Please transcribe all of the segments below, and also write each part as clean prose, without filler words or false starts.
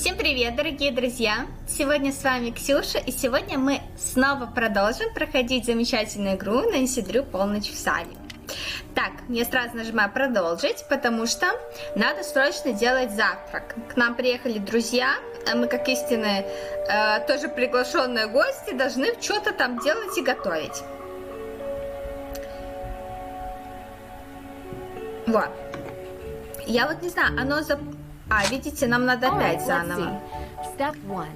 Всем привет, дорогие друзья! Сегодня с вами Ксюша, и сегодня мы снова продолжим проходить замечательную игру Нэнси Дрю «Полночь в Салеме». Так, я сразу нажимаю «Продолжить», потому что надо срочно делать завтрак. К нам приехали друзья, а мы, как истинные, тоже приглашенные гости, должны что-то там делать и готовить. Вот. Я вот не знаю, оно А, видите, нам надо опять заново. Step 1.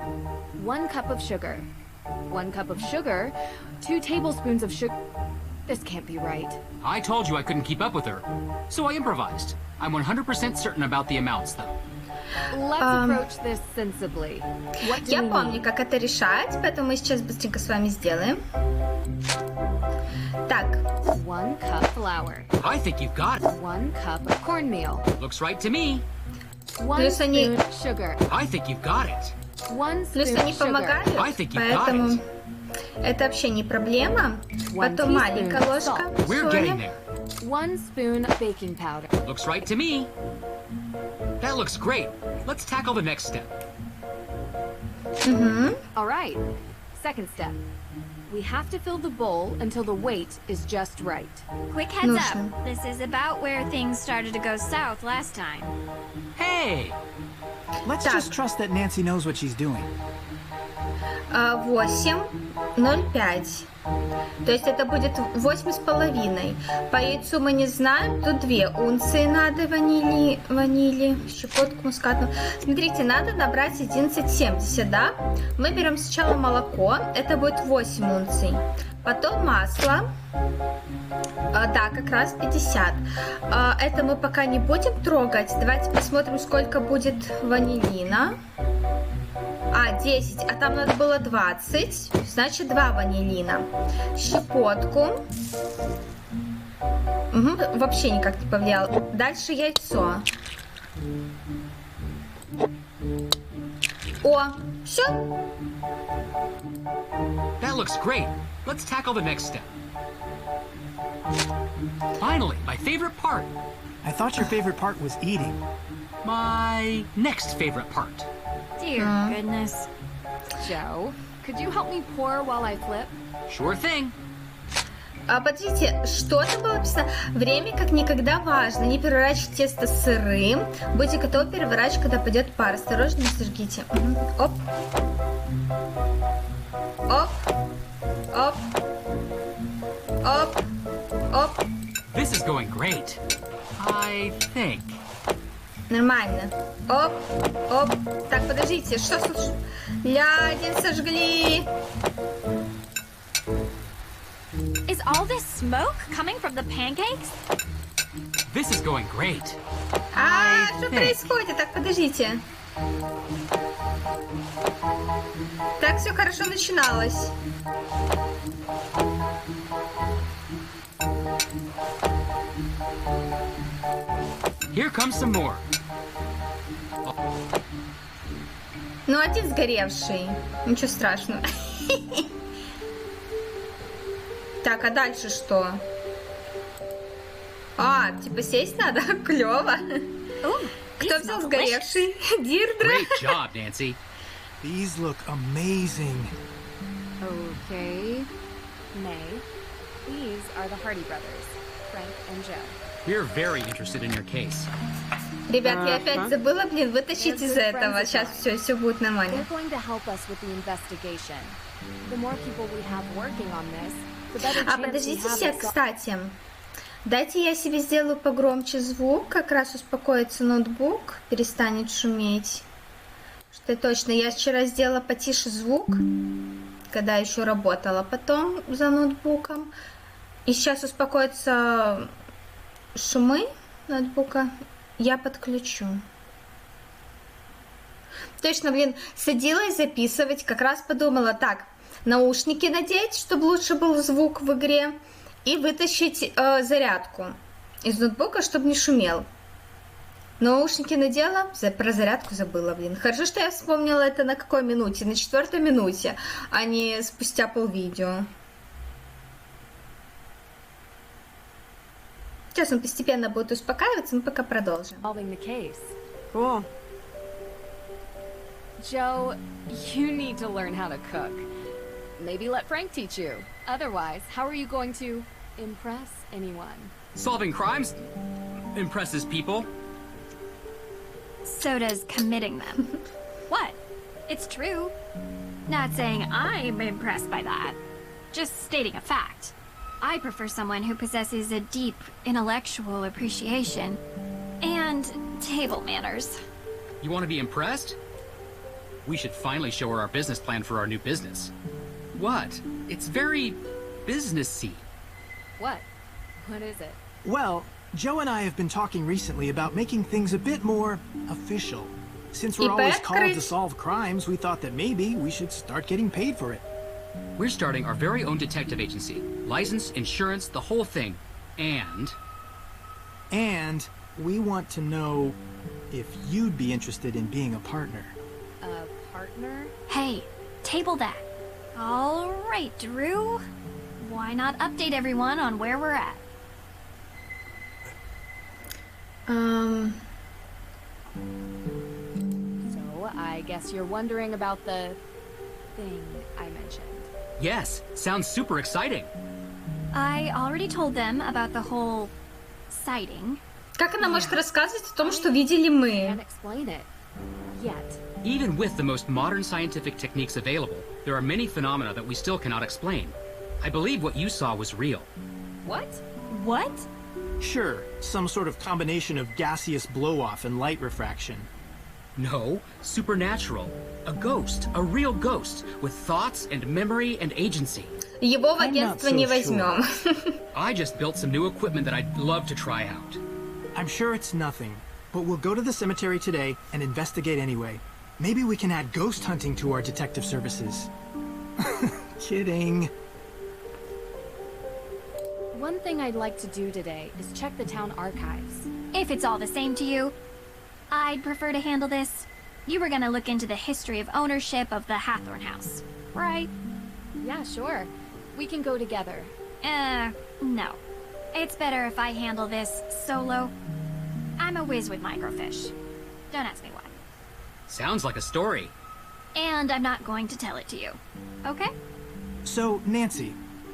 1 cup of sugar. 1 cup of sugar. 2 tablespoons of sugar. This can't be right. I told you I couldn't keep up with her, so I improvised. I'm 100% certain about the amounts, though. Let's approach this sensibly. What do Я we помню, need? как это решать, поэтому мы сейчас быстренько с вами сделаем. Так. 1 cup flour. I think you've got it. 1 cup of cornmeal. Looks right to me. 1 Плюс они- spoon sugar. I think you've got it. 1 Плюс spoon они sugar. помогают, I think you got поэтому it. это вообще не проблема. Потом маленькая ложка We're getting соли. there. 1 spoon baking powder. Looks right to me. That looks great. Let's tackle the next step. All right. Second step. We have to fill the bowl until the weight is just right. Quick heads Нужно. up. This is about where things started to go south last time. Hey! Let's Так. just trust that Nancy knows what she's doing. 8,05. То есть это будет 8,5. По яйцу мы не знаем. Тут 2 унции надо ванили, щепотку мускатную. Смотрите, надо набрать 11,70, да? Мы берем сначала молоко. Это будет 8 унций. Потом масло. Да, как раз 50. Это мы пока не будем трогать. Давайте посмотрим, сколько будет ванилина. 10, а там надо было 20, значит 2 ванилина. Щепотку. Вообще никак не повлияло. Дальше яйцо. О, все. That looks great. Let's tackle the next step. Finally, my favorite part. I thought your favorite part was eating. My next favorite part. Dear goodness. Joe, could you help me pour while I flip? Sure thing. Подождите, что это было написано? Время как никогда важно. Не переворачивать тесто сырым. Будьте готовы переворачивать, когда пойдет пар. Осторожно, не сожгите. Оп. Оп. Оп. Оп. Оп. This is going great. I think. Нормально. Оп. Оп. Так, подождите, что случилось? Лядин сожгли. Is all this smoke coming from the pancakes? This is going great. Что происходит? Так, подождите. Так все хорошо начиналось. Here comes some more. Ну, один сгоревший. Ничего страшного. Так, а дальше что? Типа сесть надо? Клево. Ooh, Кто these взял smell delicious. сгоревший? Дирдра. Great job, Nancy. These look amazing. Okay. May. These are the Hardy brothers, Frank and Joe. We're very interested in your case. Ребят, я опять забыла, вытащить из этого. Сейчас все будет нормально. They're going to help us with the investigation. The more people we have working on this, the better chance we Подождите have все, of кстати. Дайте я себе сделаю погромче звук, как раз успокоится ноутбук, перестанет шуметь. Что точно, я вчера сделала потише звук, когда еще работала потом за ноутбуком. И сейчас успокоятся шумы ноутбука, я подключу. Точно, садилась записывать, как раз подумала, так, наушники надеть, чтобы лучше был звук в игре, и вытащить зарядку из ноутбука, чтобы не шумел. Наушники надела, про зарядку забыла, Хорошо, что я вспомнила это на какой минуте? На 4-й минуте, а не спустя полвидео. Сейчас он постепенно будет успокаиваться, мы пока продолжим. solving the case. Cool. Joe, you need to learn how to cook. Maybe let Frank teach you. Otherwise, how are you going to impress anyone? Solving crimes impresses people. So does committing them. What? It's true. Not saying I'm impressed by that. Just stating a fact. I prefer someone who possesses a deep intellectual appreciation and table manners. You want to be impressed? We should finally show her our business plan for our new business. What? It's very businessy. What? What is it? Well, Joe and I have been talking recently about making things a bit more official. Since we're always called to solve crimes, we thought that maybe we should start getting paid for it. We're starting our very own detective agency. License, insurance, the whole thing. And we want to know if you'd be interested in being a partner. A partner? Hey, table that. All right, Drew. Why not update everyone on where we're at? So, I guess you're wondering about the thing I mentioned. yes, sounds super exciting. I already told them about the whole sighting. Как она может рассказывать о том, что видели мы? Can't explain it. Yet. Even with the most modern scientific techniques available, there are many phenomena that we still cannot explain. I believe what you saw was real. What? What? Sure, some sort of combination of gaseous blow-off and light refraction. No, supernatural. A ghost, a real ghost, with thoughts and memory and agency. Его в агентство не возьмем. I just built some new equipment that I'd love to try out. I'm sure it's nothing, but we'll go to the cemetery today and investigate anyway. Maybe we can add ghost hunting to our detective services. Kidding. One thing I'd like to do today is check the town archives. If it's all the same to you, I'd prefer to handle this. You were gonna look into the history of ownership of the Hathorne house, right? Yeah, sure. We can go together. No. It's better if I handle this solo. I'm a whiz with microfiche. Don't ask me why. Sounds like a story. And I'm not going to tell it to you. Okay? So, Nancy,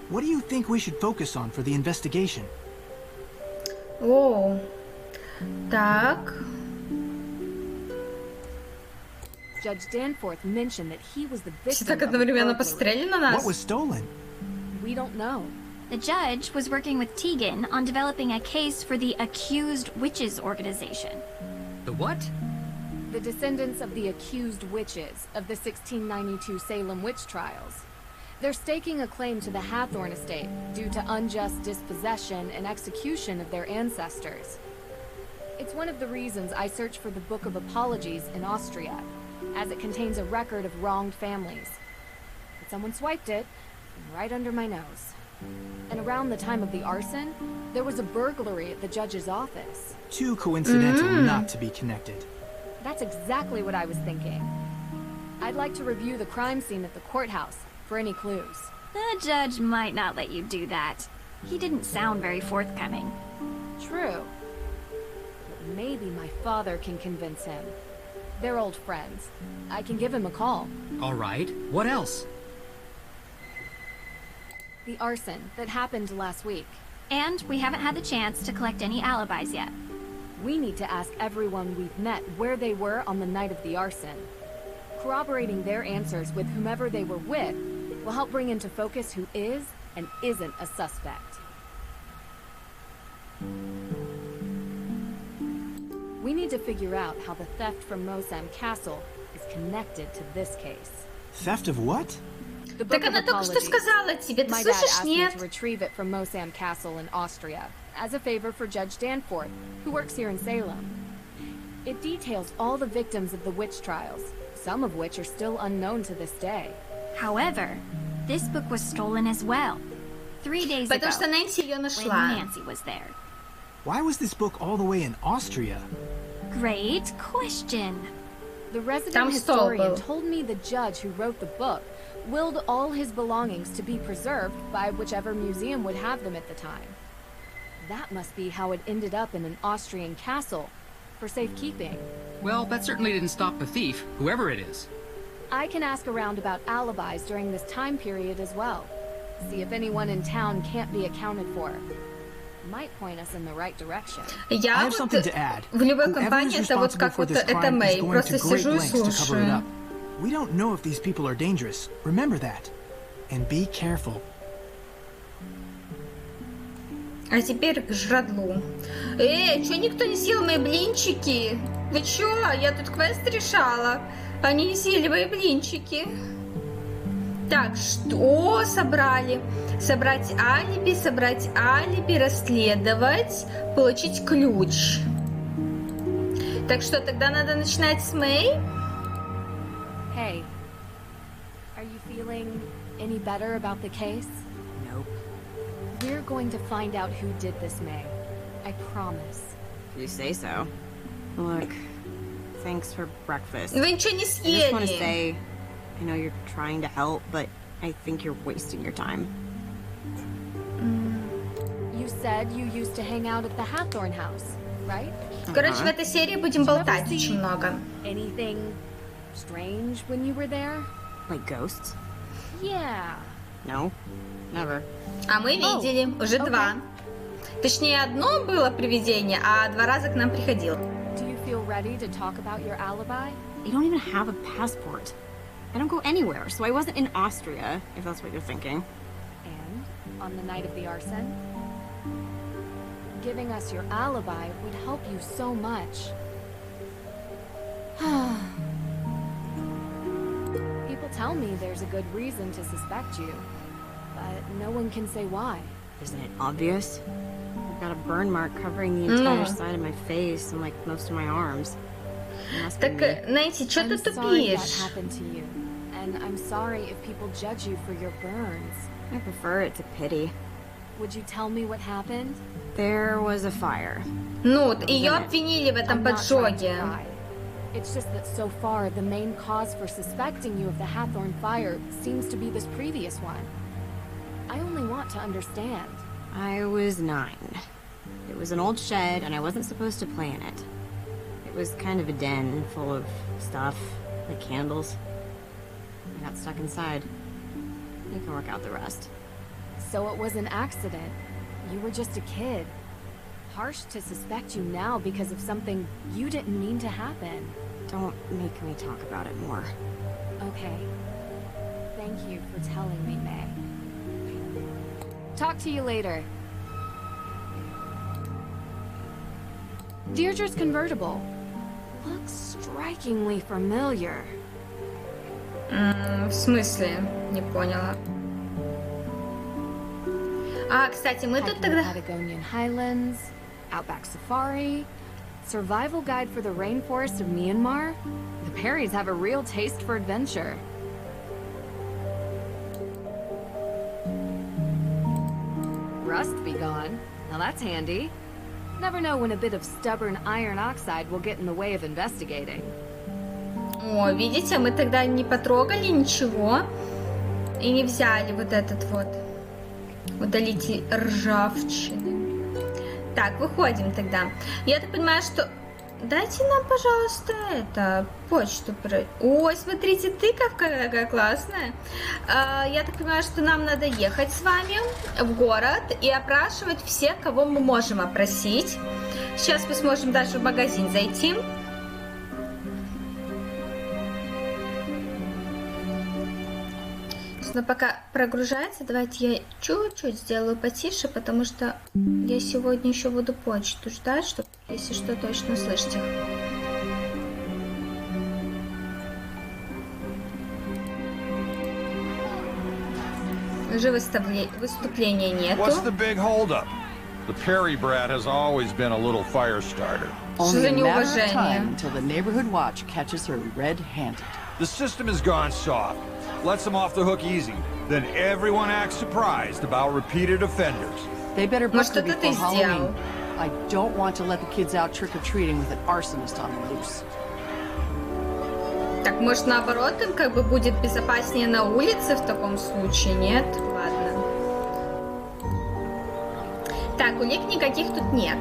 what do you think we should focus on for the investigation? О, так. Judge Danforth mentioned that he was the Все victim так of a одновременно burglary. посмотрели на What нас. was stolen? We don't know. The judge was working with Tegan on developing a case for the Accused Witches organization. The what? The descendants of the accused witches of the 1692 Salem witch trials. They're staking a claim to the Hathorne estate due to unjust dispossession and execution of their ancestors. It's one of the reasons I searched for the Book of Apologies in Austria, as it contains a record of wronged families. But someone swiped it, right under my nose. And around the time of the arson, there was a burglary at the judge's office. Too coincidental not to be connected. That's exactly what I was thinking. I'd like to review the crime scene at the courthouse for any clues. The judge might not let you do that. He didn't sound very forthcoming. True. But maybe my father can convince him. They're old friends. I can give him a call. All right, what else? The arson that happened last week. And we haven't had the chance to collect any alibis yet. We need to ask everyone we've met where they were on the night of the arson. Corroborating their answers with whomever they were with will help bring into focus who is and isn't a suspect. We need to figure out how the theft from Mosam Castle is connected to this case. Theft of what? The Book Так of она только что Apologies. сказала тебе, ты My dad слышишь, asked me нет? to retrieve it from Mosam Castle in Austria, as a favor for Judge Danforth, who works here in Salem. It details all the victims of the witch trials, some of which are still unknown to this day. However, this book was stolen as well. 3 days ago, Потому что Нэнси ее when нашла. Nancy was there. Why was this book all the way in Austria? Great question. The resident Там стол historian был. told me the judge who wrote the book willed all his belongings to be preserved by whichever museum would have them at the time. That must be how it ended up in an Austrian castle, for safekeeping. Well, that certainly didn't stop the thief, whoever it is. I can ask around about alibis during this time period as well. See if anyone in town can't be accounted for. Might point us in the right direction. Я вот в любой компании это вот как вот это Мэй. Просто сижу и слушаю. We don't know if these people are dangerous. Remember that. And be careful. А теперь к жрадлу. Чё никто не съел мои блинчики? Вы чё? Я тут квест решала. Они не съели мои блинчики. Так, что собрали? Собрать алиби, расследовать, получить ключ. Так что, тогда надо начинать с Мэй? Hey, are you feeling any better about the case? Nope. We're going to find out who did this, May. I promise. You say so. Look, thanks for breakfast. Вы ничего не I just want to съели. say, I know you're trying to help, but I think you're wasting your time. You said you used to hang out at the Hathorn house, right? Короче, в этой серии будем болтать очень много. Anything strange when you were there? Like ghosts? Yeah. No, never. А мы видели уже два. Точнее, одно было привидение, а 2 раза к нам приходил. Do you feel ready to talk about your alibi? I don't even have a passport. I don't go anywhere, so I wasn't in Austria, if that's what you're thinking. And on the night of the arson? Giving us your alibi would help you so much. People tell me there's a good reason to suspect you, but no one can say why. Isn't it obvious? I've got a burn mark covering the entire side of my face and like most of my arms. It must be Так, me. Нэнси, что ты I'm sorry that тупишь? happened to you, and I'm sorry if people judge you for your burns. I prefer it to pity. Would you tell me what happened? There was a fire. Ну, ее обвинили в этом I'm not trying to поджоге. cry. It's just that so far, the main cause for suspecting you of the Hathorn fire seems to be this previous one. I only want to understand. I was 9. It was an old shed, and I wasn't supposed to play in it. It was kind of a den full of stuff, like candles. I got stuck inside. You can work out the rest. So it was an accident. You were just a kid. Harsh to suspect you now because of something you didn't mean to happen. Don't make me talk about it more. Okay. Thank you for telling me, May. Talk to you later. Deirdre's convertible. Looks strikingly familiar. В смысле? Не поняла. А, кстати, мы тут Hiking the тогда... Patagonian Highlands, Outback Safari, Survival Guide for the Rainforest of Myanmar. The Perrys have a real taste for adventure. Rust be gone. Now that's handy. Never know when a bit of stubborn iron oxide will get in the way of investigating. О, видите, мы тогда не потрогали ничего и не взяли вот этот вот удалитель ржавчины. Так, выходим тогда. Я так понимаю, что... Дайте нам, пожалуйста, это, почту. Ой, смотрите, тыковка какая классная. Я так понимаю, что нам надо ехать с вами в город и опрашивать всех, кого мы можем опросить. Сейчас мы сможем даже в магазин зайти. Но пока прогружается, давайте я чуть-чуть сделаю потише, потому что я сегодня еще буду почту ждать, чтобы, если что, точно услышать их. Уже выступления нету. What's the big holdup? The Perry brat has always been a little fire starter. Что за Only a matter of неуважение? time until the neighborhood watch catches her red-handed. The system has gone soft. Lets them off the hook easy. Then everyone acts surprised about repeated offenders. They better book Может, her это before ты сделал? Halloween. I don't want to let the kids out trick-or-treating with an arsonist on the loose. Так, может, наоборот, им как бы будет безопаснее на улице в таком случае? Нет? Ладно. Так, улик никаких тут нет.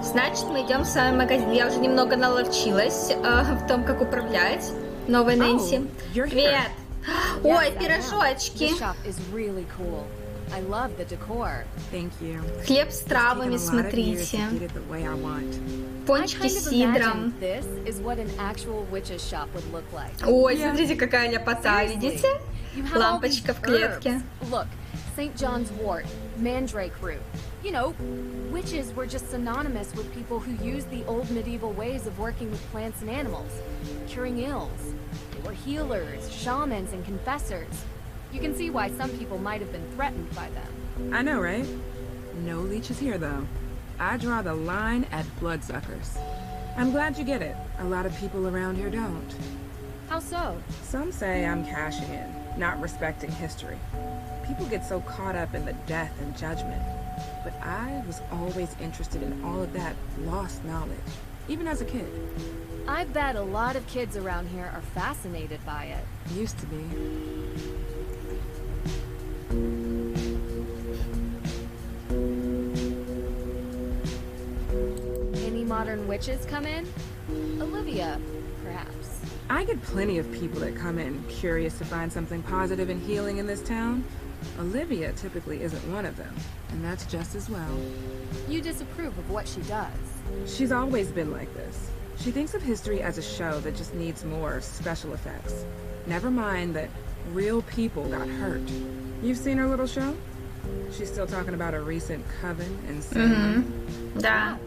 Значит, мы идем в свой магазин. Я уже немного наловчилась в том, как управлять. Новая Нэнси. you're Привет. Yes, Ой, I am. пирожочки. This shop is really cool. I love the decor. Thank you. Хлеб с It's травами, taken a lot of years смотрите. to get it the way I want. Пончики I с kind of сидром. imagine this is what an actual witch's shop would look like. Ой, Yeah. смотрите, какая ляпота, Seriously. видите? You have all Лампочка these в клетке. herbs. Look, St. John's wort, mandrake root. You know, witches were just synonymous with people who used the old medieval ways of working with plants and animals, curing ills. They were healers, shamans, and confessors. You can see why some people might have been threatened by them. I know, right? No leeches here, though. I draw the line at bloodsuckers. I'm glad you get it. A lot of people around here don't. How so? Some say I'm cashing in, not respecting history. People get so caught up in the death and judgment. But I was always interested in all of that lost knowledge, even as a kid. I bet a lot of kids around here are fascinated by it. Used to be. Any modern witches come in? Olivia, perhaps. I get plenty of people that come in curious to find something positive and healing in this town. Olivia typically isn't one of them, and that's just as well. You disapprove of what she does. She's always been like this. She thinks of history as a show that just needs more special effects. Never mind that real people got hurt. You've seen her little show? She's still talking about a recent coven in Salem. Да.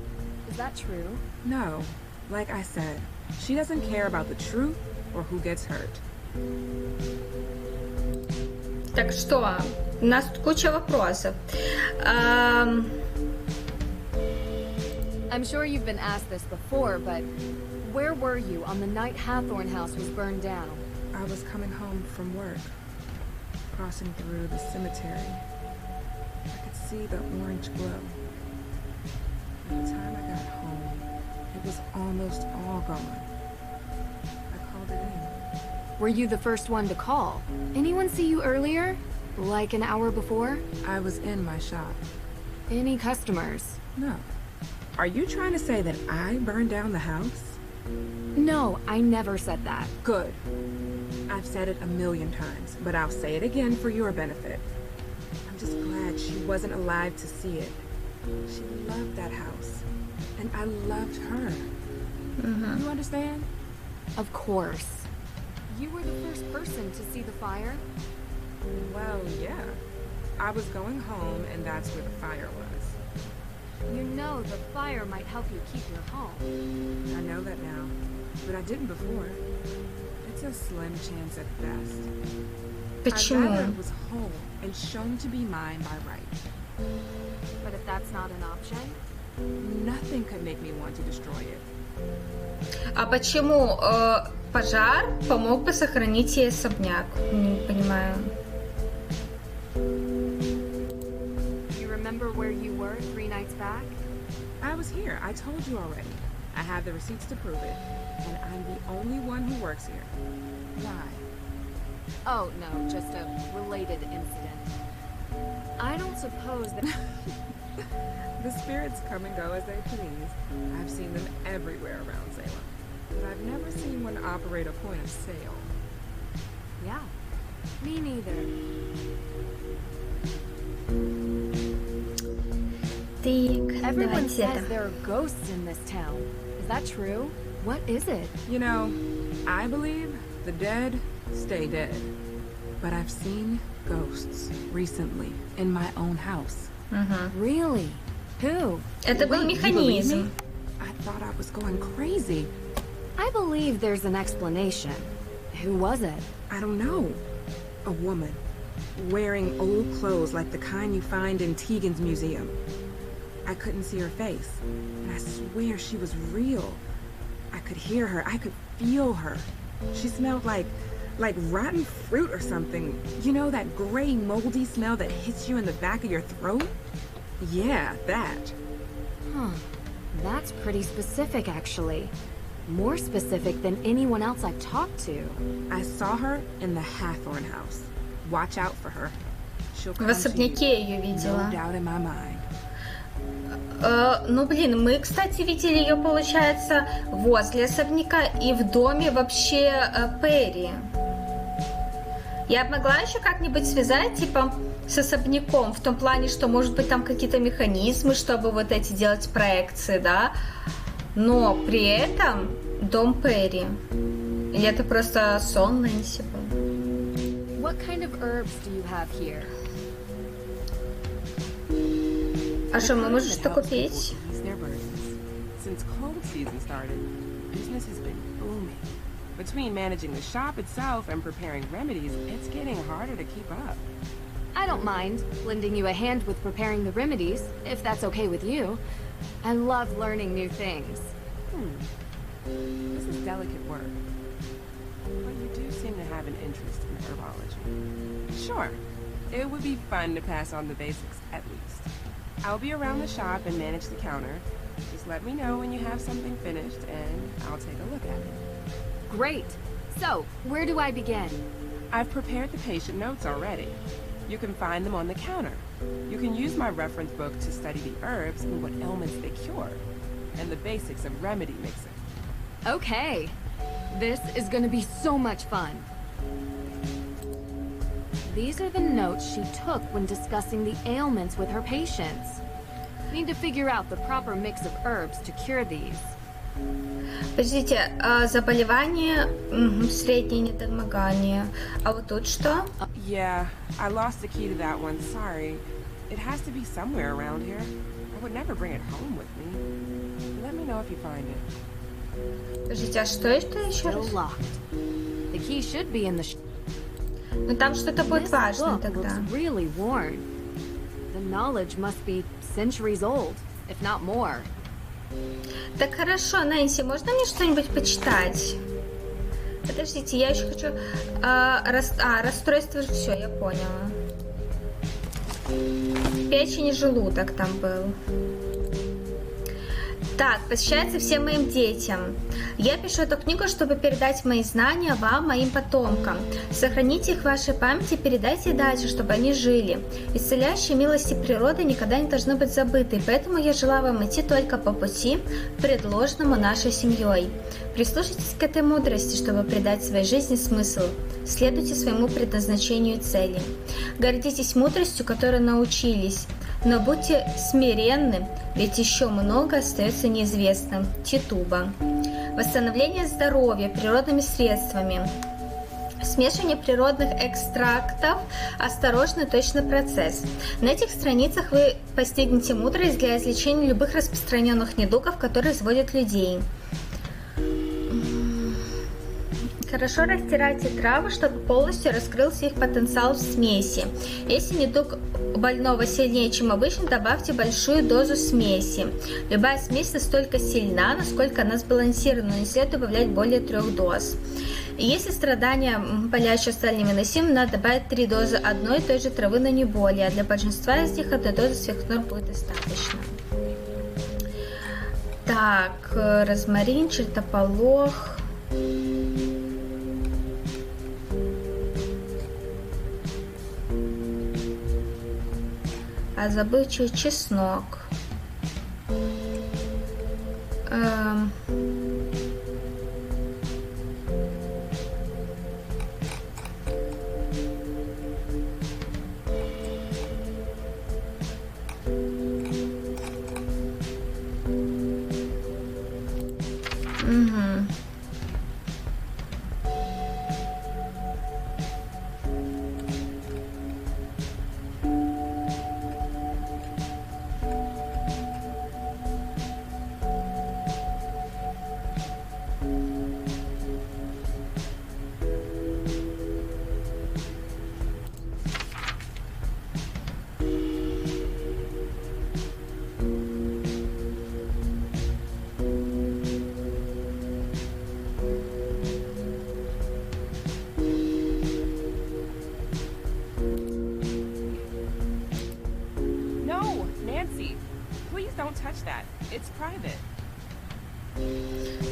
Is that true? No, like I said, she doesn't care about the truth or who gets hurt. Так что, у нас тут куча вопросов. I'm sure you've been asked this before, but where were you on the night Hathorn House was burned down? I was coming home from work, crossing through the cemetery. I could see the orange glow. By the time I got home, it was almost all gone. I called it in. Were you the first one to call? Anyone see you earlier? Like an hour before? I was in my shop. Any customers? No. Are you trying to say that I burned down the house? No, I never said that. Good. I've said it a million times, but I'll say it again for your benefit. I'm just glad she wasn't alive to see it. She loved that house, and I loved her. You understand? Of course. You were the first person to see the fire? Well, yeah. I was going home, and that's where the fire was. You know the fire might help you keep your home. I know that now, but I didn't before. It's a slim chance at best. I'd Почему? rather it was whole and shown to be mine by right. But if that's not an option? Nothing could make me want to destroy it. А почему пожар помог бы сохранить ей особняк? Не понимаю. You remember where you were 3 nights back? I was here. I told you already. I have the receipts to prove it. And I'm the only one who works here. Why? Oh, no, just a related incident. I don't suppose that... The spirits come and go as they please. I've seen them everywhere around Salem. But I've never seen one operate a point of sale. Yeah, me neither. Так, Everyone давайте says это. there are ghosts in this town. Is that true? What is it? You know, I believe the dead stay dead. But I've seen ghosts recently in my own house. Really? Who? Это был Wait, you believe механизм. me? I thought I was going crazy. I believe there's an explanation. Who was it? I don't know. A woman. Wearing old clothes like the kind you find in Tegan's museum. I couldn't see her face. And I swear she was real. I could hear her. I could feel her. She smelled like rotten fruit or something. You know that gray, moldy smell that hits you in the back of your throat? Yeah, that. Huh. That's pretty specific, actually. More specific than anyone else I've talked to. I saw her in the Hathorn house. Watch out for her. She'll В come to you. особняке ее No видела. doubt in my mind. Ну, блин, мы, кстати, видели ее, получается, возле особняка и в доме вообще Перри. Я могла еще как-нибудь связать, типа, с особняком, в том плане, что, может быть, там какие-то механизмы, чтобы вот эти делать проекции, да? Но при этом дом Перри. Или это просто сон Нэнси был? What kind of herbs do you have here? А что, мы можем что купить? Since cold season started, business has been booming. Between managing the shop itself and preparing remedies, it's getting harder to keep up. I don't mind lending you a hand with preparing the remedies, if that's okay with you. I love learning new things. This is delicate work. But you do seem to have an interest in herbology. Sure, it would be fun to pass on the basics, at least. I'll be around the shop and manage the counter. Just let me know when you have something finished, and I'll take a look at it. Great! So, where do I begin? I've prepared the patient notes already. You can find them on the counter. You can use my reference book to study the herbs and what ailments they cure, and the basics of remedy mixing. Okay. This is gonna be so much fun. These are the notes she took when discussing the ailments with her patients. Need to figure out the proper mix of herbs to cure these. Подождите, заболевание, среднее недомогание. А вот тут что? Yeah, I lost the key to that one, sorry. It has to be somewhere around here. I would never bring it home with me. Let me know if you find it. Подождите, а что это еще раз? The key should be in the Ну там что-то будет важное тогда. Really worn. The knowledge must be centuries old, if not more. Так хорошо, Нэнси, можно мне что-нибудь почитать? Подождите, я еще хочу... расстройство... Все, я поняла. Печень и желудок там был. Так, посвящается всем моим детям. Я пишу эту книгу, чтобы передать мои знания вам, моим потомкам. Сохраните их в вашей памяти, передайте дальше, чтобы они жили. Исцеляющие милости природы никогда не должны быть забыты, поэтому я желаю вам идти только по пути, предложенному нашей семьей. Прислушайтесь к этой мудрости, чтобы придать своей жизни смысл. Следуйте своему предназначению и цели. Гордитесь мудростью, которой научились. Но будьте смиренны, ведь еще много остается неизвестным. Титуба. Восстановление здоровья природными средствами. Смешивание природных экстрактов. Осторожный точный процесс. На этих страницах вы постигнете мудрость для излечения любых распространенных недугов, которые изводят людей. Хорошо растирайте травы, чтобы полностью раскрылся их потенциал в смеси. Если недуг больного сильнее, чем обычно, добавьте большую дозу смеси. Любая смесь настолько сильна, насколько она сбалансирована, не следует добавлять более 3 доз. Если страдания болящего стали невыносимым, надо добавить 3 дозы одной и той же травы, но не более. А для большинства из них 1 дозы сверхнорм будет достаточно. Так, розмарин, чертополох. А забывчивый чеснок.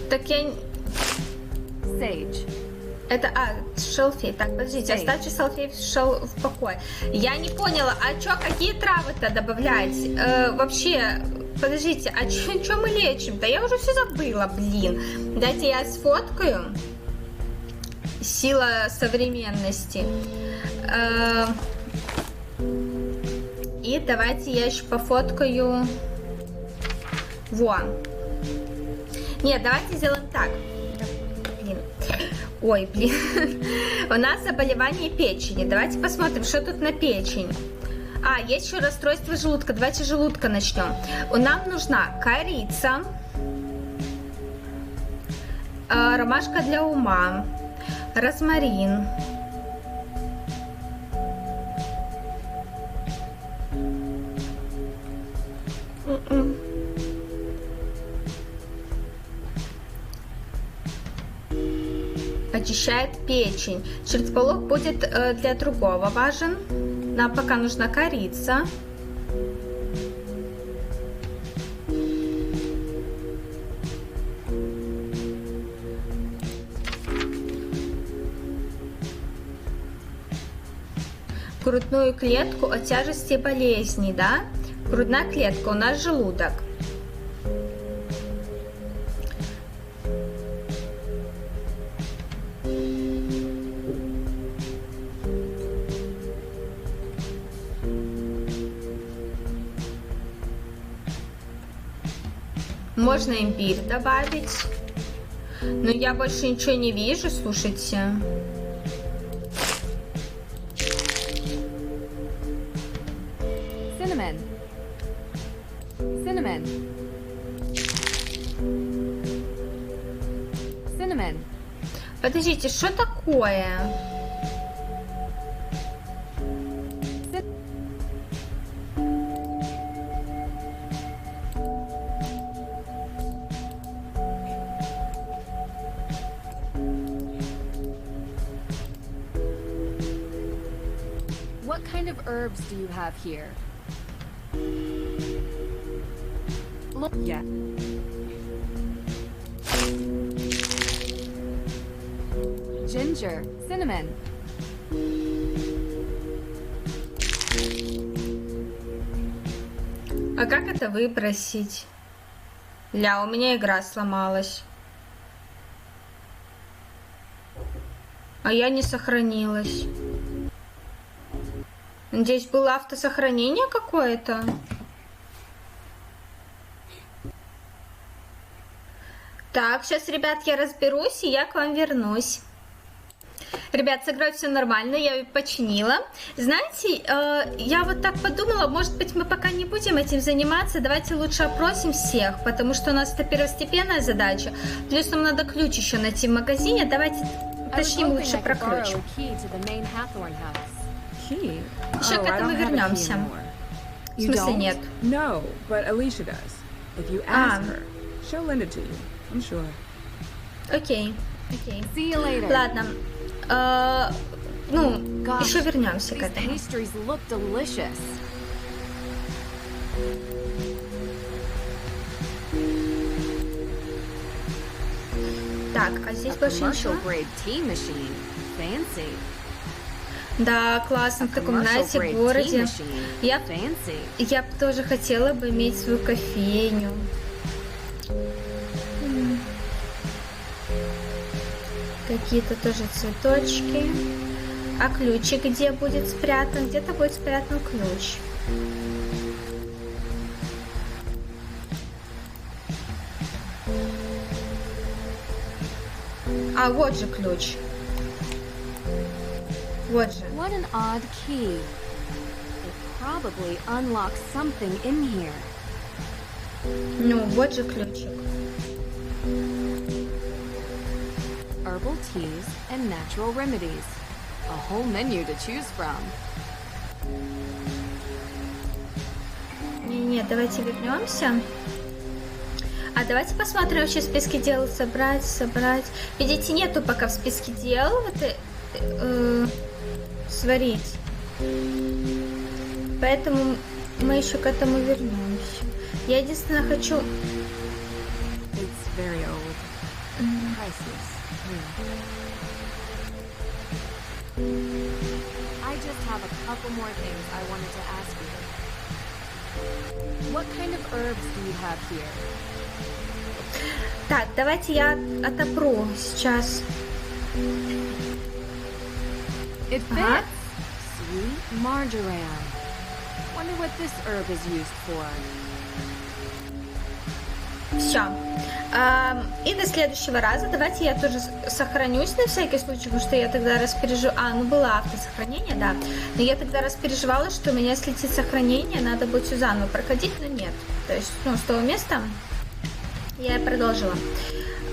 Так я... Sage. Это, шалфей. Так, подождите, оставьте шалфей в покое. Я не поняла, а чё, какие травы-то добавлять? Вообще, подождите, а чё мы лечим? Да я уже все забыла, блин. Дайте я сфоткаю. Сила современности. И давайте я еще пофоткаю. Во. Нет, давайте сделаем так. Блин. Ой, блин. У нас заболевание печени. Давайте посмотрим, что тут на печень. Есть еще расстройство желудка. Давайте с желудка начнем. Нам нужна корица. Ромашка для ума. Розмарин. Очищает печень. Чертополох будет для другого важен. Нам пока нужна корица. Грудную клетку от тяжести болезней, да? Грудная клетка, у нас желудок. Можно имбирь добавить. Но я больше ничего не вижу, слушайте. Подождите, что такое? What kind of herbs do you have here? Look, yeah. Ginger, cinnamon. А как это выбросить? Ля, у меня игра сломалась. А я не сохранилась. Здесь было автосохранение какое-то. Так, сейчас, ребят, я разберусь, и я к вам вернусь. Ребят, с игрой все нормально, я ее починила. Знаете, я вот так подумала, может быть, мы пока не будем этим заниматься. Давайте лучше опросим всех, потому что у нас это первостепенная задача. Плюс нам надо ключ еще найти в магазине. Давайте уточним лучше про ключ. Еще к этому вернемся. В смысле нет? Окей. Ладно. Еще вернемся к этому. Так, а здесь больше ничего? Да, классно, в таком, знаете, городе. Я бы тоже хотела бы иметь свою кофейню. Какие-то тоже цветочки. А ключик где будет спрятан? Где-то будет спрятан ключ. А вот же ключ. Вот же. What an odd key. It probably unlocks something in here. Ну, вот же ключик. Herbal teas and natural remedies. A whole menu to choose from. Не, давайте вернемся. А давайте посмотрим вообще в списке дел. Собрать. Видите, нету пока в списке дел. Сварить. Поэтому мы еще к этому вернемся. Я единственное хочу... I just have a couple more things I wanted to ask you. What kind of herbs do you have here? Так, давайте я отопру сейчас. It fits. Sweet marjoram. Wonder what this herb is used for. Все. И до следующего раза давайте я тоже сохранюсь на всякий случай, потому что я тогда распереживала... ну было автосохранение, да. Но я тогда распереживала, что у меня слетит сохранение, надо будет все заново проходить, но нет. То есть, с того места я и продолжила.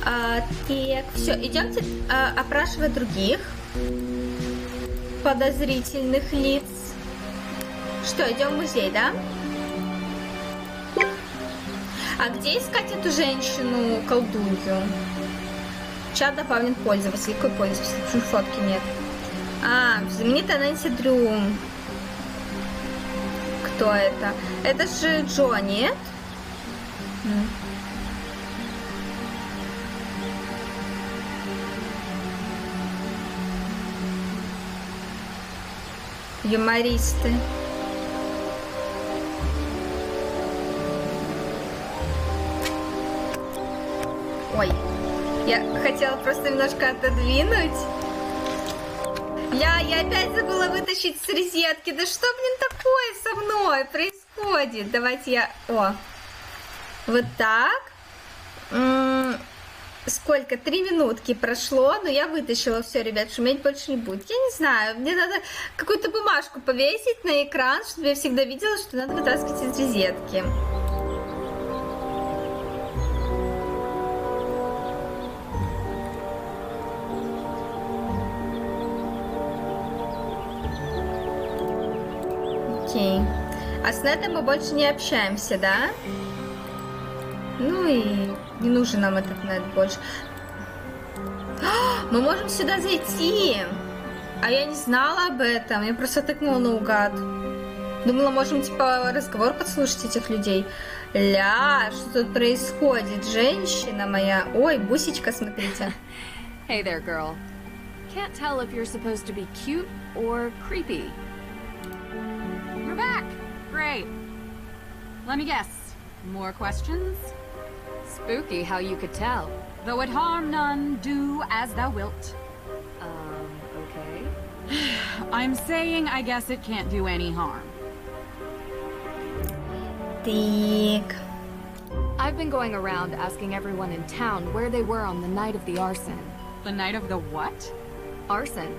Так, все, идемте опрашивать других подозрительных лиц. Что, идем в музей, да? А где искать эту женщину-колдунью? Чат добавлен пользователь. Какой пользователь? Почему фотки нет? Знаменитая Нэнси Дрю. Кто это? Это же Джо, нет? Юмористы. Ой, я хотела просто немножко отодвинуть. Я опять забыла вытащить с розетки. Да что, такое со мной происходит? Давайте я... Вот так. Сколько? 3 минутки прошло, но я вытащила все, ребят, шуметь больше не будет. Я не знаю, мне надо какую-то бумажку повесить на экран, чтобы я всегда видела, что надо вытаскивать из розетки. Окей. А с Недом мы больше не общаемся, да? Ну и не нужен нам этот Нед больше. Мы можем сюда зайти. А я не знала об этом. Я просто тыкнула наугад. Думала, можем типа разговор подслушать этих людей. Ля, что тут происходит? Женщина моя. Ой, бусечка, смотрите. Hey there, girl. Can't tell if you're supposed to be cute or creepy. You're back. Great. Let me guess. More questions? Spooky how you could tell. Though it harm none, do as thou wilt. Okay. I'm saying I guess it can't do any harm. Так. I've been going around asking everyone in town where they were on the night of the arson. The night of the what? Arson.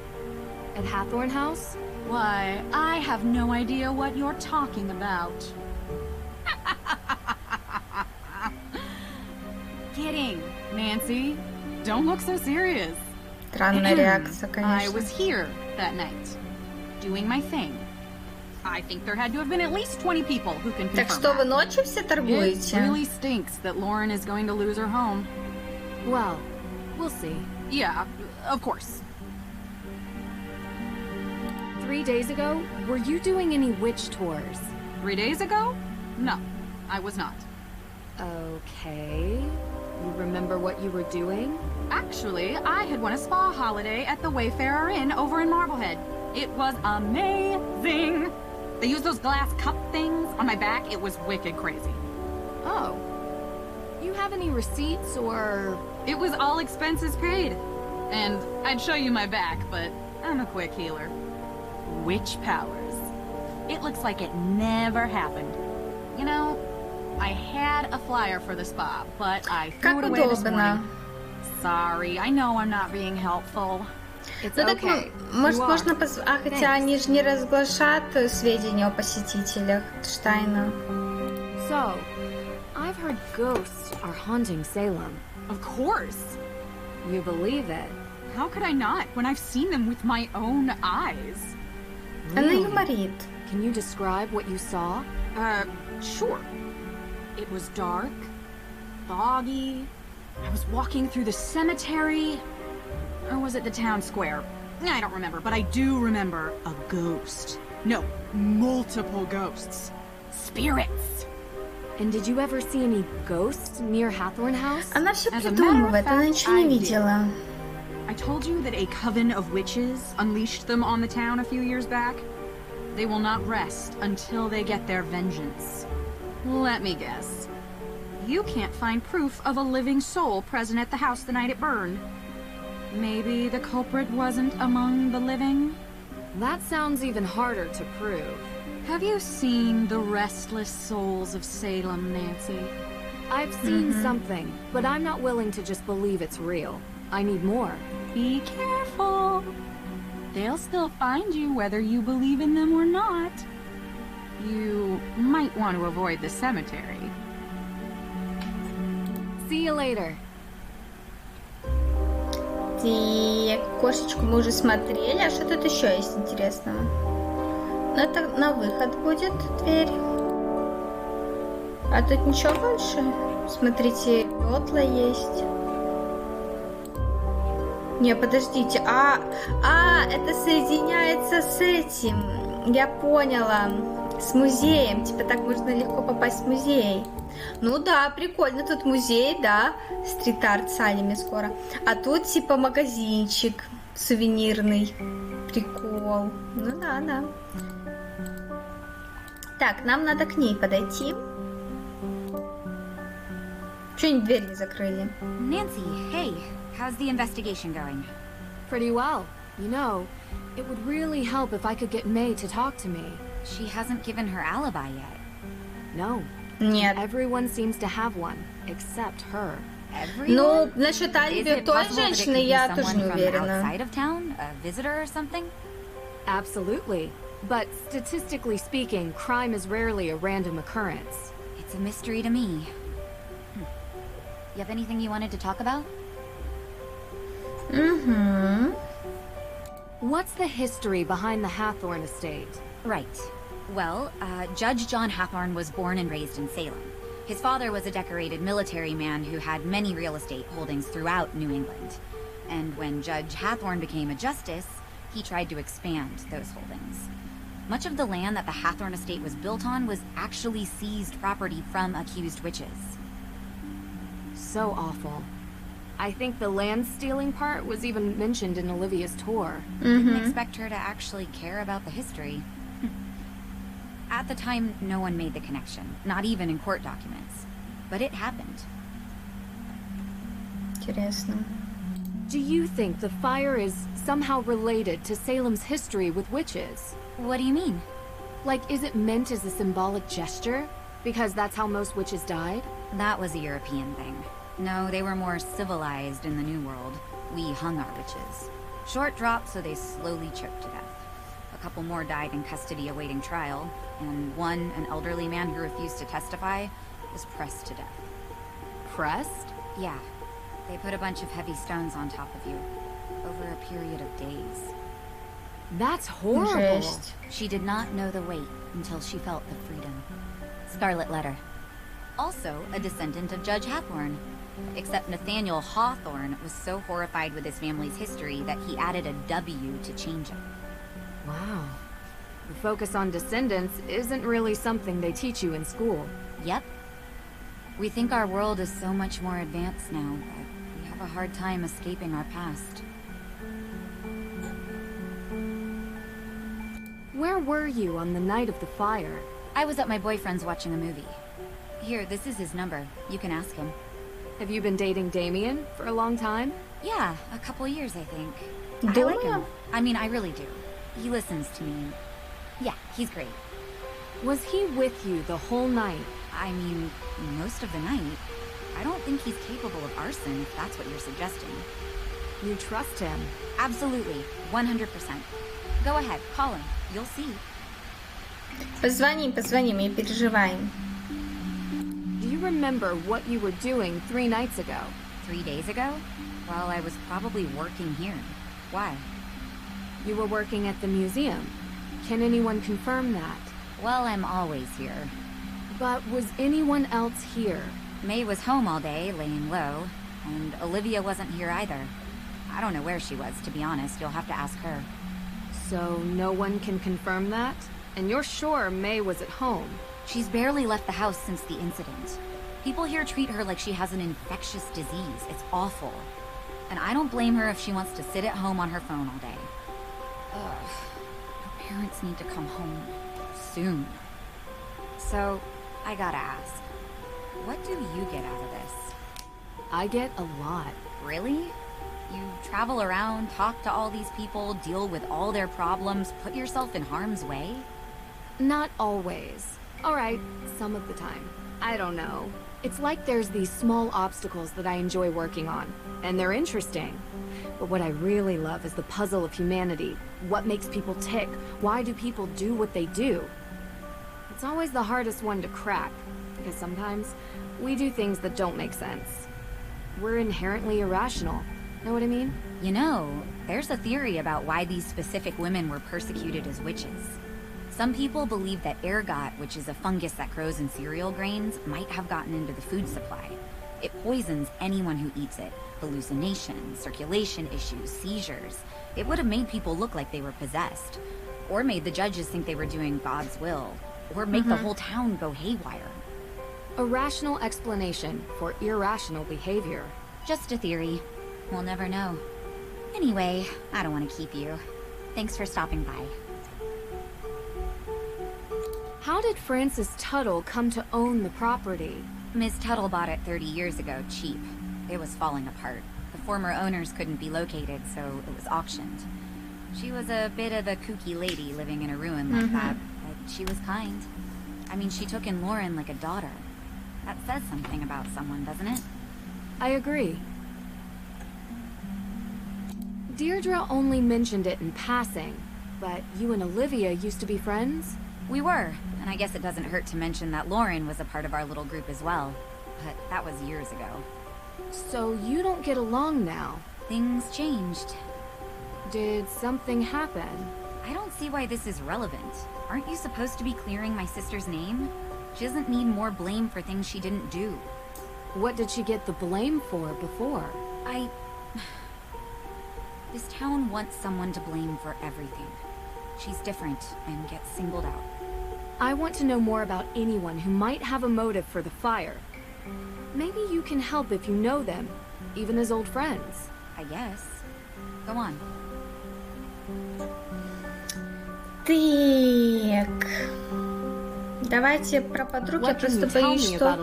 At Hathorn House? Why, I have no idea what you're talking about. Kidding, Nancy. Don't look so serious. Странная реакция, конечно. I was here that night, doing my thing. I think there had to have been at least 20 people who can confirm. Так что вы ночью все торгуете? It really stinks that Lauren is going to lose her home. Well, we'll see. Yeah, of course. 3 days ago, were you doing any witch tours? 3 days ago? No, I was not. Okay. You remember what you were doing? Actually, I had won a spa holiday at the Wayfarer Inn over in Marblehead. It was amazing. They used those glass cup things on my back. It was wicked crazy. Oh. You have any receipts or... It was all expenses paid. And I'd show you my back, but I'm a quick healer. Witch powers. It looks like it never happened. You know, I had a flyer for the spa, but I threw it away this morning. Sorry, I know I'm not being helpful. It's Ну так, okay. может, можно хотя они же не разглашают сведения о посетителях. Это ж тайна. So, I've heard ghosts are haunting Salem. Of course. You believe it? How could I not when I've seen them with my own eyes? Она юморит. Can you describe what you saw? Sure. It was dark, foggy. I was walking through the cemetery. Or was it the town square? I don't remember, but I do remember a ghost. No, multiple ghosts. Spirits. And did you ever see any ghosts near Hathorn House? Она все придумывает, она ничего не видела. I told you that a coven of witches unleashed them on the town a few years back. They will not rest until they get their vengeance. Let me guess. You can't find proof of a living soul present at the house the night it burned. Maybe the culprit wasn't among the living? That sounds even harder to prove. Have you seen The Restless Souls of Salem, Nancy? I've seen something, but I'm not willing to just believe it's real. I need more. Be careful. They'll still find you whether you believe in them or not. You might want to avoid the cemetery. See you later. Кошечку мы уже смотрели. А что тут еще есть интересного? Ну, это на выход будет дверь. А тут ничего больше? Смотрите, петла есть. Не, подождите. Это соединяется с этим. Я поняла. С музеем. Типа так можно легко попасть в музей. Ну да, прикольно. Тут музей, да. Стрит-арт Салеме скоро. А тут типа магазинчик сувенирный. Прикол. Ну да, да. Так, нам надо к ней подойти. Чего они дверь не закрыли? Nancy, hey. How's the investigation going? Pretty well. You know, it would really help if I could get May to talk to me. She hasn't given her alibi yet. No. Нет. Everyone seems to have one, except her. Ну, насчет алиби той женщины я тоже не уверена. Outside of town, a visitor or something? Absolutely. But statistically speaking, crime is rarely a random occurrence. It's a mystery to me. You have anything you wanted to talk about? What's the history behind the Hathorn estate? Right. Well, Judge John Hathorn was born and raised in Salem. His father was a decorated military man who had many real estate holdings throughout New England. And when Judge Hathorn became a justice, he tried to expand those holdings. Much of the land that the Hathorn estate was built on was actually seized property from accused witches. So awful. I think the land stealing part was even mentioned in Olivia's tour. Didn't expect her to actually care about the history. At the time, no one made the connection, not even in court documents. But it happened. Интересно. Do you think the fire is somehow related to Salem's history with witches? What do you mean? Like, is it meant as a symbolic gesture? Because that's how most witches died? That was a European thing. No, they were more civilized in the New World. We hung our witches. Short drop, so they slowly choked to death. A couple more died in custody awaiting trial, and one, an elderly man who refused to testify, was pressed to death. Pressed? Yeah. They put a bunch of heavy stones on top of you, over a period of days. That's horrible. She did not know the weight until she felt the freedom. Scarlet letter. Also a descendant of Judge Hathorn. Except Nathaniel Hawthorne was so horrified with his family's history that he added a W to change it. Wow. The focus on descendants isn't really something they teach you in school. Yep. We think our world is so much more advanced now, but we have a hard time escaping our past. Where were you on the night of the fire? I was at my boyfriend's watching a movie. Here, this is his number. You can ask him. Have you been dating Damien for a long time? Yeah, a couple years, I think. Do I like you? him. I mean, I really do. He listens to me. Yeah, he's great. Was he with you the whole night? I mean, most of the night. I don't think he's capable of arson, if that's what you're suggesting. You trust him? Absolutely. 100%. Go ahead, call him. You'll see. Позвоним, не переживаем. Do you remember what you were doing 3 nights ago? 3 days ago? Well, I was probably working here. Why? You were working at the museum. Can anyone confirm that? Well, I'm always here. But was anyone else here? May was home all day, laying low, and Olivia wasn't here either. I don't know where she was, to be honest. You'll have to ask her. So no one can confirm that? And you're sure May was at home? She's barely left the house since the incident. People here treat her like she has an infectious disease. It's awful. And I don't blame her if she wants to sit at home on her phone all day. Ugh. Her parents need to come home soon. So, I gotta ask, what do you get out of this? I get a lot. Really? You travel around, talk to all these people, deal with all their problems, put yourself in harm's way? Not always. Alright, some of the time. I don't know. It's like there's these small obstacles that I enjoy working on, and they're interesting. But what I really love is the puzzle of humanity. What makes people tick? Why do people do what they do? It's always the hardest one to crack, because sometimes we do things that don't make sense. We're inherently irrational. Know what I mean? You know, there's a theory about why these specific women were persecuted as witches. Some people believe that ergot, which is a fungus that grows in cereal grains, might have gotten into the food supply. It poisons anyone who eats it. Hallucinations, circulation issues, seizures. It would have made people look like they were possessed. Or made the judges think they were doing God's will. Or make the whole town go haywire. A rational explanation for irrational behavior. Just a theory. We'll never know. Anyway, I don't want to keep you. Thanks for stopping by. How did Frances Tuttle come to own the property? Miss Tuttle bought it 30 years ago, cheap. It was falling apart. The former owners couldn't be located, so it was auctioned. She was a bit of a kooky lady living in a ruin like that, but she was kind. I mean, she took in Lauren like a daughter. That says something about someone, doesn't it? I agree. Deirdre only mentioned it in passing, but you and Olivia used to be friends? We were, and I guess it doesn't hurt to mention that Lauren was a part of our little group as well. But that was years ago. So you don't get along now? Things changed. Did something happen? I don't see why this is relevant. Aren't you supposed to be clearing my sister's name? She doesn't need more blame for things she didn't do. What did she get the blame for before? This town wants someone to blame for everything. She's different and gets singled out. I want to know more about anyone who might have a motive for the fire. Maybe you can help if you know them, even as old friends. I guess. Go on. Так. Давайте про подруг. Я просто боюсь, что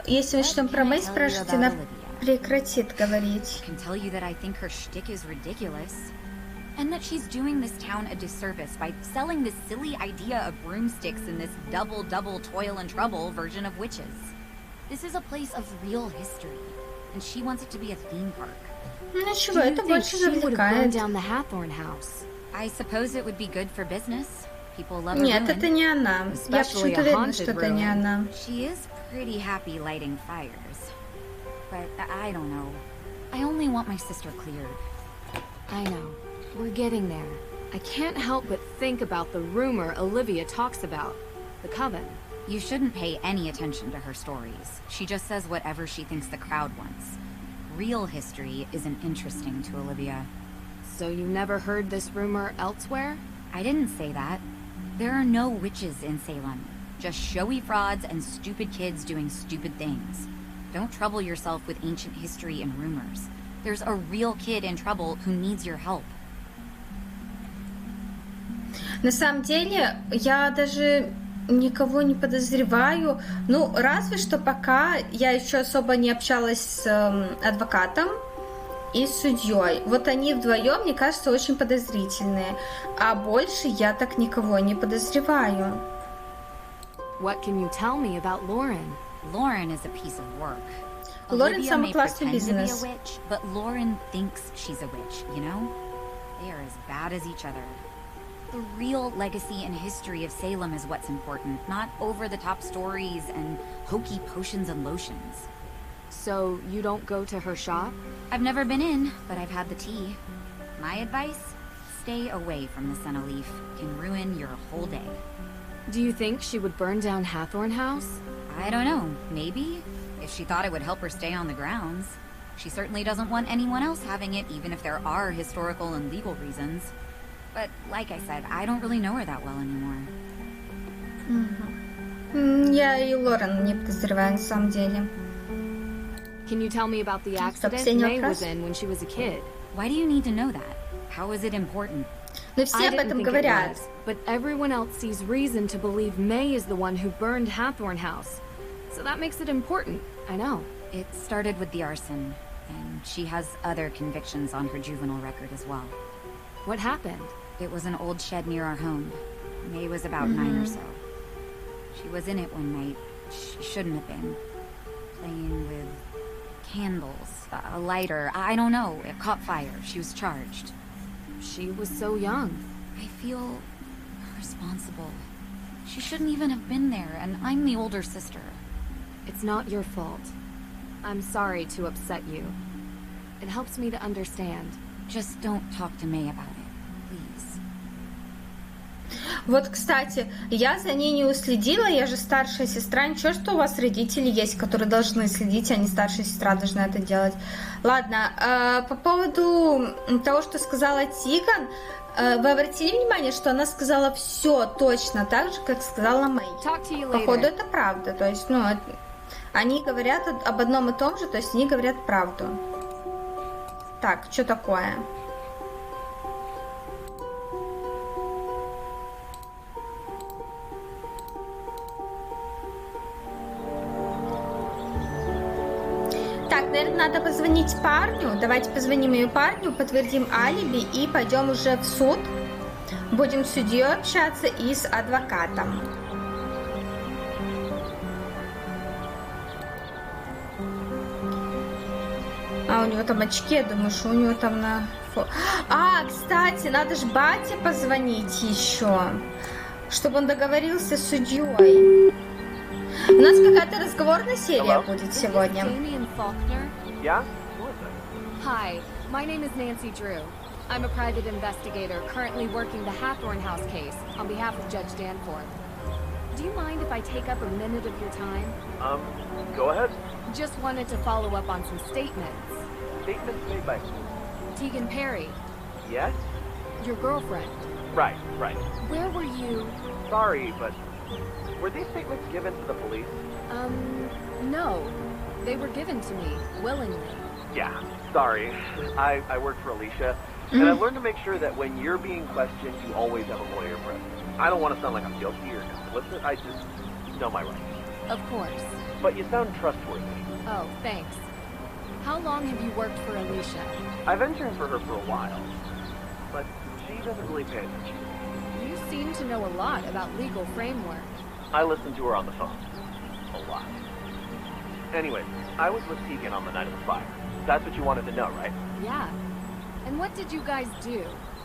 если начнем про Мэй спрашивать, она прекратит говорить. I can tell you that I think her shtick is ridiculous. And that she's doing this town a disservice by selling this silly idea of broomsticks in this double toil and trouble version of witches. This is a place of real history, and she wants it to be a theme park. Ничего, это больше завлекает. I suppose it would be good for business. People love her. Нет, это не она. Я почему-то уверена, что это не она. She is pretty happy lighting fires. But I don't know. I only want my sister cleared. I know. We're getting there. I can't help but think about the rumor Olivia talks about. The coven. You shouldn't pay any attention to her stories. She just says whatever she thinks the crowd wants. Real history isn't interesting to Olivia. So you never heard this rumor elsewhere? I didn't say that. There are no witches in Salem. Just showy frauds and stupid kids doing stupid things. Don't trouble yourself with ancient history and rumors. There's a real kid in trouble who needs your help. На самом деле, я даже никого не подозреваю. Ну, разве что пока я еще особо не общалась с адвокатом и с судьей. Вот они вдвоем, мне кажется, очень подозрительные. А больше я так никого не подозреваю. What can you tell me about Lauren? Lauren is a piece of work. Lauren самый классный бизнес. Witch, but Lauren thinks she's a witch, you know? They are as bad as each other. The real legacy and history of Salem is what's important, not over-the-top stories and hokey potions and lotions. So you don't go to her shop? I've never been in, but I've had the tea. My advice? Stay away from the Senna leaf. It can ruin your whole day. Do you think she would burn down Hathorn House? I don't know. Maybe. If she thought it would help her stay on the grounds. She certainly doesn't want anyone else having it, even if there are historical and legal reasons. But, like I said, I don't really know her that well anymore. Я и Лорен не подозреваю, на самом деле. Can you tell me about the accident May was in when she was a kid? Why do you need to know that? How is it important? Но все об этом говорят. But everyone else sees reason to believe May is the one who burned Hathorn House. So that makes it important, I know. It started with the arson, and she has other convictions on her juvenile record as well. What happened? It was an old shed near our home. May was about 9 or so. She was in it one night. She shouldn't have been. Playing with candles, a lighter, I don't know. It caught fire. She was charged. She was so young. I feel responsible. She shouldn't even have been there, and I'm the older sister. It's not your fault. I'm sorry to upset you. It helps me to understand. Just don't talk to May about it, please. Вот, кстати, я за ней не уследила, я же старшая сестра. Ничего, что у вас родители есть, которые должны следить, а не старшая сестра должна это делать. Ладно, по поводу того, что сказала Тиган, вы обратили внимание, что она сказала все точно так же, как сказала Мэй? Походу, это правда. То есть, ну, они говорят об одном и том же, то есть они говорят правду. Так, что такое? Так, наверное, надо позвонить парню. Давайте позвоним ее парню, подтвердим алиби и пойдем уже в суд. Будем с судьей общаться и с адвокатом. А, у него там очки, я думаю, что у него там на... А, кстати, надо же бате позвонить еще, чтобы он договорился с судьей. У нас какая-то разговорная серия будет сегодня. Yeah? Hi, my name is Nэнси Дрю. I'm a private investigator currently working the Hathorn House case on behalf of Judge Danforth. Do you mind if I take up a minute of your time? Go ahead. Just wanted to follow up on some statements. Statements made by who? Tegan Perry. Yes? Your girlfriend. Right. Where were you? Sorry, but were these statements given to the police? No. They were given to me, willingly. Yeah, sorry. I work for Alicia, and I've learned to make sure that when you're being questioned, you always have a lawyer present. I don't want to sound like I'm guilty or complicit, I just know my rights. Of course. But you sound trustworthy. Oh, thanks. How long have you worked for Alicia? I've interned for her for a while, but she doesn't really pay attention. You seem to know a lot about legal framework. I listen to her on the phone. A lot. Anyway, I was with Tegan on the night of the fire. That's what you wanted to know, right? Yeah. And what did you guys do?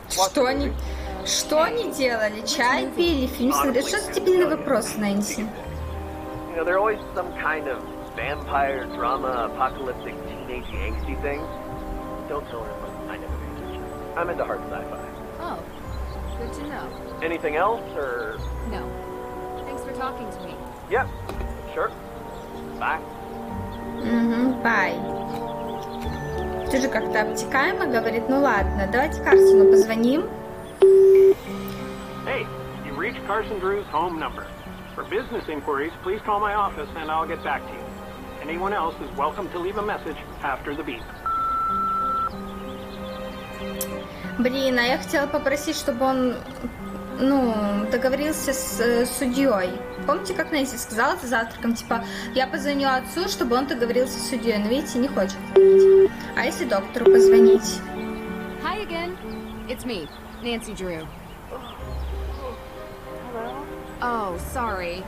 Что они делали? Чай пили, фильм смотрели? Что за дебильный вопрос, Нэнси? You know, they're always some kind of vampire, drama, apocalyptic, teenage angsty thing. Don't tell her, but I never pay attention. I'm into hard sci-fi. Oh, good to know. Anything else, or...? No. Thanks for talking to me. Yep, sure. Bye. Bye. Тоже как-то обтекаемо говорит, ну ладно, давайте Карсону позвоним. Hey, you reached Carson Drew's home number. For business inquiries, please call my office and I'll get back to you. Anyone else is welcome to leave a message after the beep. Блин, а я хотела попросить, чтобы он, договорился с судьей. Помните, как Нэнси сказала за завтраком, типа, я позвоню отцу, чтобы он договорился с судьей, но видите, не хочет звонить. А если доктору позвонить? Hi again. It's me, Nэнsi Дрю. Hello? Oh, sorry.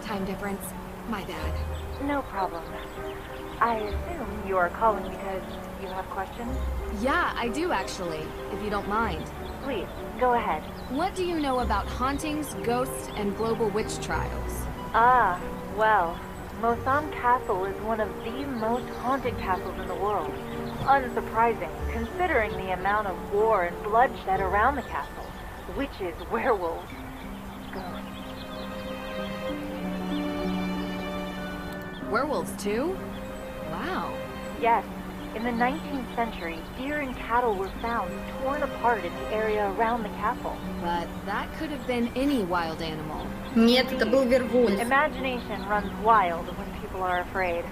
Time difference. My bad. No problem. I assume you are calling because you have questions? Yeah, I do actually, if you don't mind. Please, go ahead. What do you know about hauntings, ghosts, and global witch trials? Ah, well, Mosan Castle is one of the most haunted castles in the world. Unsurprising, considering the amount of war and bloodshed around the castle. Witches, werewolves, ghosts. Werewolves too? Wow. Yes. In the 19th century, deer and cattle were found torn apart in the area around the castle. But that could have been any wild animal. Нет, это был Вервольф. Imagination runs wild when people are afraid.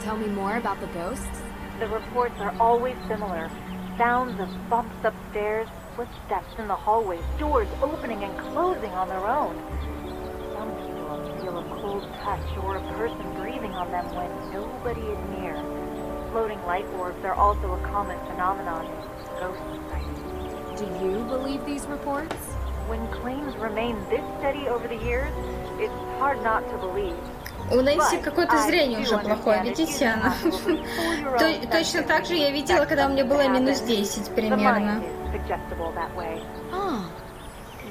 tell me more about the ghosts? The reports are always similar. Sounds of bumps upstairs, footsteps in the hallways, doors opening and closing on their own. Some people feel a cold touch or a person breathing on them when nobody is near. Floating light orbs are also a common phenomenon in ghost sightings. Do you believe these reports? When claims remain this steady over the years, it's hard not to believe. У Нэнси какое-то зрение уже плохое, видите, она? Точно так же я видела, когда у меня было минус 10 примерно. Oh,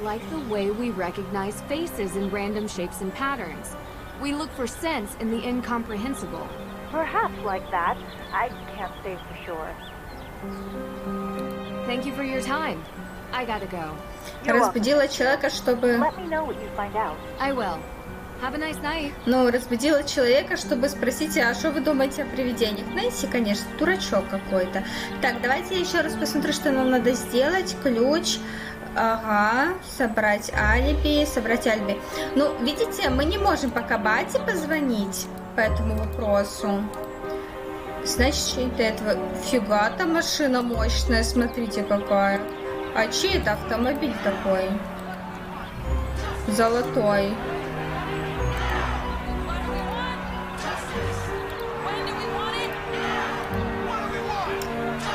like the way we recognize faces in random shapes and patterns. We look for sense in the incomprehensible. Perhaps like that. I can't say for sure. Thank you for your time. I gotta go. Разбудила человека, чтобы... Let me know what you find out. I will. Have a nice night. Ну, разбудила человека, чтобы спросить, а что вы думаете о привидениях? Нэнси, конечно, дурачок какой-то. Так, давайте я еще раз посмотрю, что нам надо сделать. Ключ. Ага, собрать алиби. Ну, видите, мы не можем пока бате позвонить по этому вопросу. Значит, чей-то этого... Фига-то машина мощная, смотрите какая. А чей это автомобиль такой? Золотой.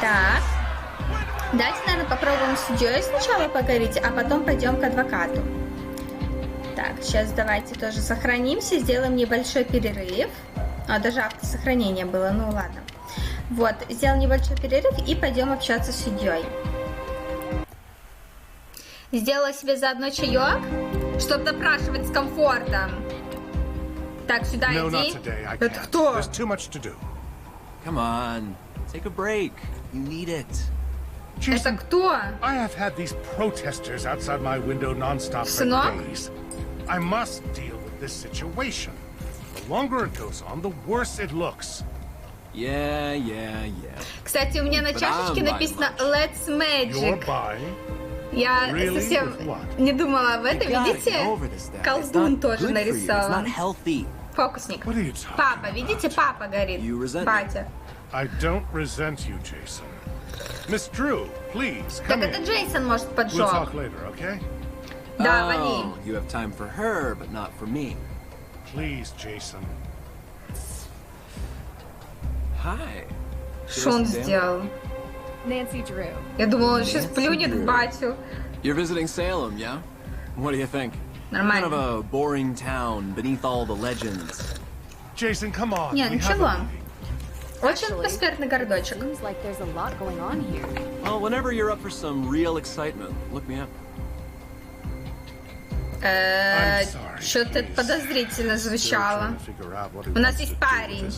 Так. Давайте, наверное, попробуем с судьей сначала поговорить, а потом пойдем к адвокату. Так, сейчас давайте тоже сохранимся, сделаем небольшой перерыв. А, даже автосохранение было, ну ладно. Вот, сделаем небольшой перерыв и пойдем общаться с судьей. Сделала себе заодно чаек, чтобы допрашивать с комфортом. Так, сюда иди. Это кто? Come on, take a break. You need it. Это кто? I have had these protesters outside my window nonstop for days. I must deal with this situation. The longer it goes on, the worse it looks. Yeah. Кстати, у меня на чашечке написано Let's Magic. Я совсем не думала об этом. Видите? Колдун тоже нарисован. Фокусник. Папа, видите? Папа горит. Батя. I don't resent you, Jason. Miss Drew, please, come Так это Джейсон, может, поджег. We'll talk later, okay? Да, вали. You have time for her, but not for me. Please, Jason. Hi. Что он сделал? Нэнси Дрю. Я думала, он сейчас плюнет в батю. You're visiting Salem, yeah? What do you think? Нормально. Kind of a boring town beneath all the legends. Jason, come on. Не, ничего. Очень атмосферный городочек. Well, whenever you're up for some real excitement, look me up. Что-то подозрительно звучало. У нас есть парень.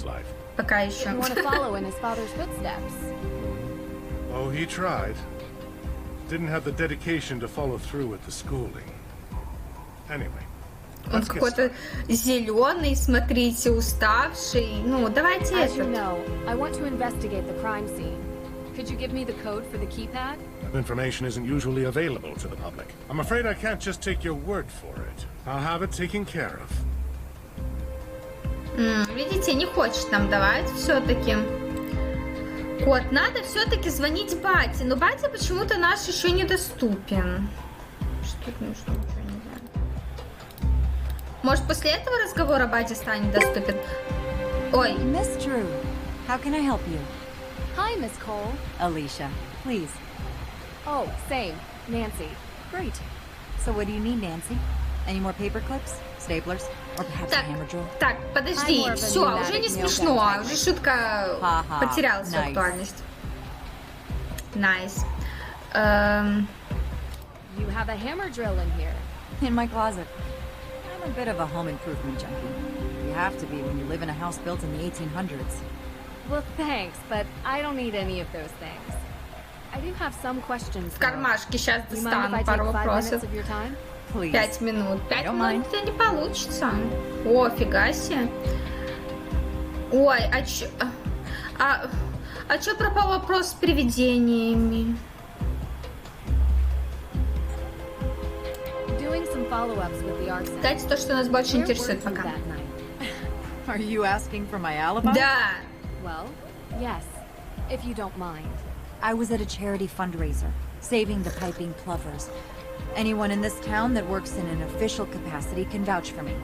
Пока еще. Oh, he tried. Didn't have the dedication to follow through with the schooling. Anyway. Он какой-то зеленый, смотрите, уставший. Ну, давайте это. I want to investigate the crime scene. Could you give me the code for the keypad? That information isn't usually available to the public. I'm afraid I can't just take your word for it. I'll have it taken care of. Видите, не хочет нам давать все-таки. Кот, надо все-таки звонить бате. Но батя почему-то наш еще недоступен. Что нужно? Может, после этого разговора батя станет доступен? Ой. Miss Drew, how can I help you? Hi, Miss Cole. Alicia, please. Oh, same. Nancy. Great. So what do you need, Nancy? Any more paper clips, staplers, or perhaps a hammer drill? Так, подожди, все, уже не смешно, уже шутка потеряла свою актуальность. Nice. You have a hammer drill in here. In my closet. I'm a bit of a home improvement junkie. You have to be when you live in a house built in the 1800s. Well, thanks, but I don't need any of those things. I do have some questions. В кармашке сейчас достану пару вопросов. 5 минут. 5 минут это не получится. О, фига себе. Ой, а чё пропал вопрос с привидениями? Кстати, то, что нас больше интересует пока. Are you asking for my alibi? Да. Well, yes, if you don't mind. I was at a charity fundraiser, saving the piping plovers. Anyone in this town that works in an official capacity can vouch for me.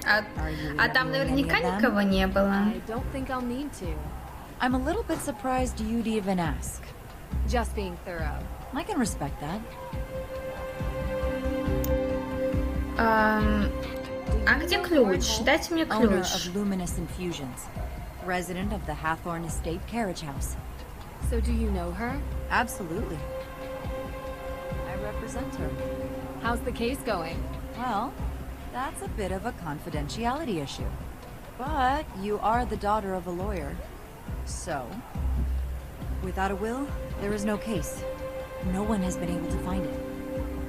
А там наверняка никого не было. I don't think I'll need to. I'm a little bit surprised you'd even ask. Just being thorough. I can respect that. А где ключ? Дайте мне Owner ключ. of Luminous Infusions, resident of the Hathorn Estate carriage house. So do you know her? Absolutely. I represent her. How's the case going? Well, that's a bit of a confidentiality issue. But you are the daughter of a lawyer. So, without a will, there is no case. No one has been able to find it.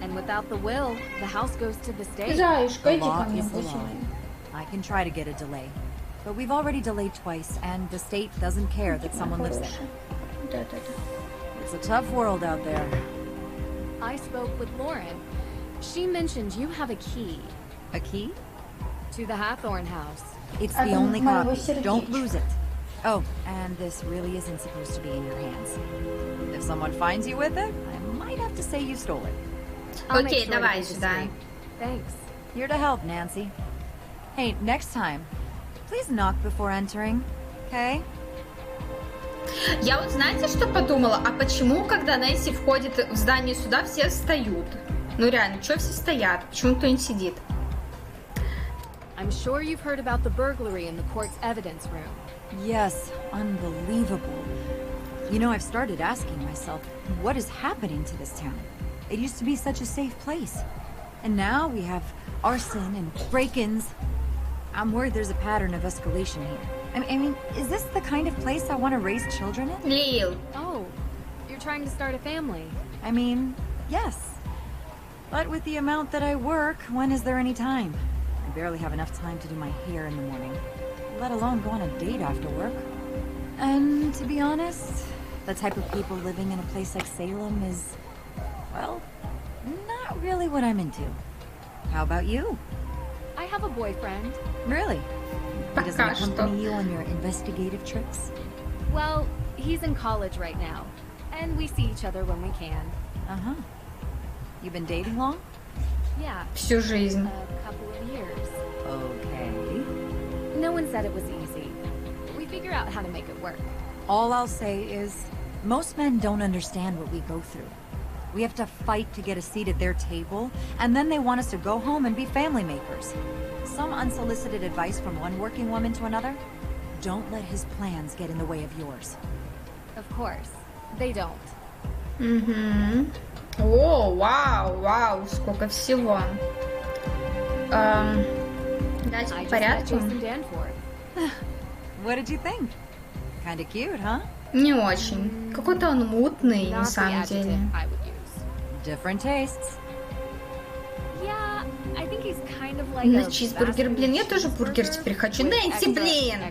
And without the will, the house goes to the state. The law is the law. I can try to get a delay. But we've already delayed twice, and the state doesn't care that someone lives there. It's a tough world out there. I spoke with Lauren. She mentioned you have a key. A key? To the Hathorn house. It's the only copy. Don't lose it. Oh, and this really isn't supposed to be in your hands. If someone finds you with it, I might have to say you stole it. Окей, давай сюда. Thanks. Here to help, Nancy. Hey, next time, please knock before entering, okay? Я вот знаете, что подумала? А почему, когда Нэнси входит в здание суда, все встают? Ну реально, что все стоят? Почему никто не сидит? I'm sure you've heard about the burglary in the court's evidence room. Yes, unbelievable. You know, I've started asking myself, what is happening to this town? It used to be such a safe place. And now we have arson and break-ins. I'm worried there's a pattern of escalation here. I mean, is this the kind of place I want to raise children in? Lil. Oh, you're trying to start a family. I mean, yes. But with the amount that I work, when is there any time? I barely have enough time to do my hair in the morning, let alone go on a date after work. And to be honest, the type of people living in a place like Salem is, well, not really what I'm into. How about you? I have a boyfriend. Really? He doesn't accompany you on your investigative trips? Well, he's in college right now, and we see each other when we can. Uh-huh. You've been dating long? Yeah. Всю жизнь. A couple of years. Okay. No one said it was easy. We figure out how to make it work. All I'll say is, most men don't understand what we go through. We have to fight to get a seat at their table, and then they want us to go home and be family makers. Some unsolicited advice from one working woman to another? Don't let his plans get in the way of yours. Of course. They don't. Угу. О, вау, сколько всего. Дать по порядку. What did you think? Kinda cute, huh? Не очень. Какой-то он мутный, на самом деле. Different tastes. Yeah, I think he's kind of like На чизбургер, блин, я тоже бургер теперь хочу. Нэнси, блин!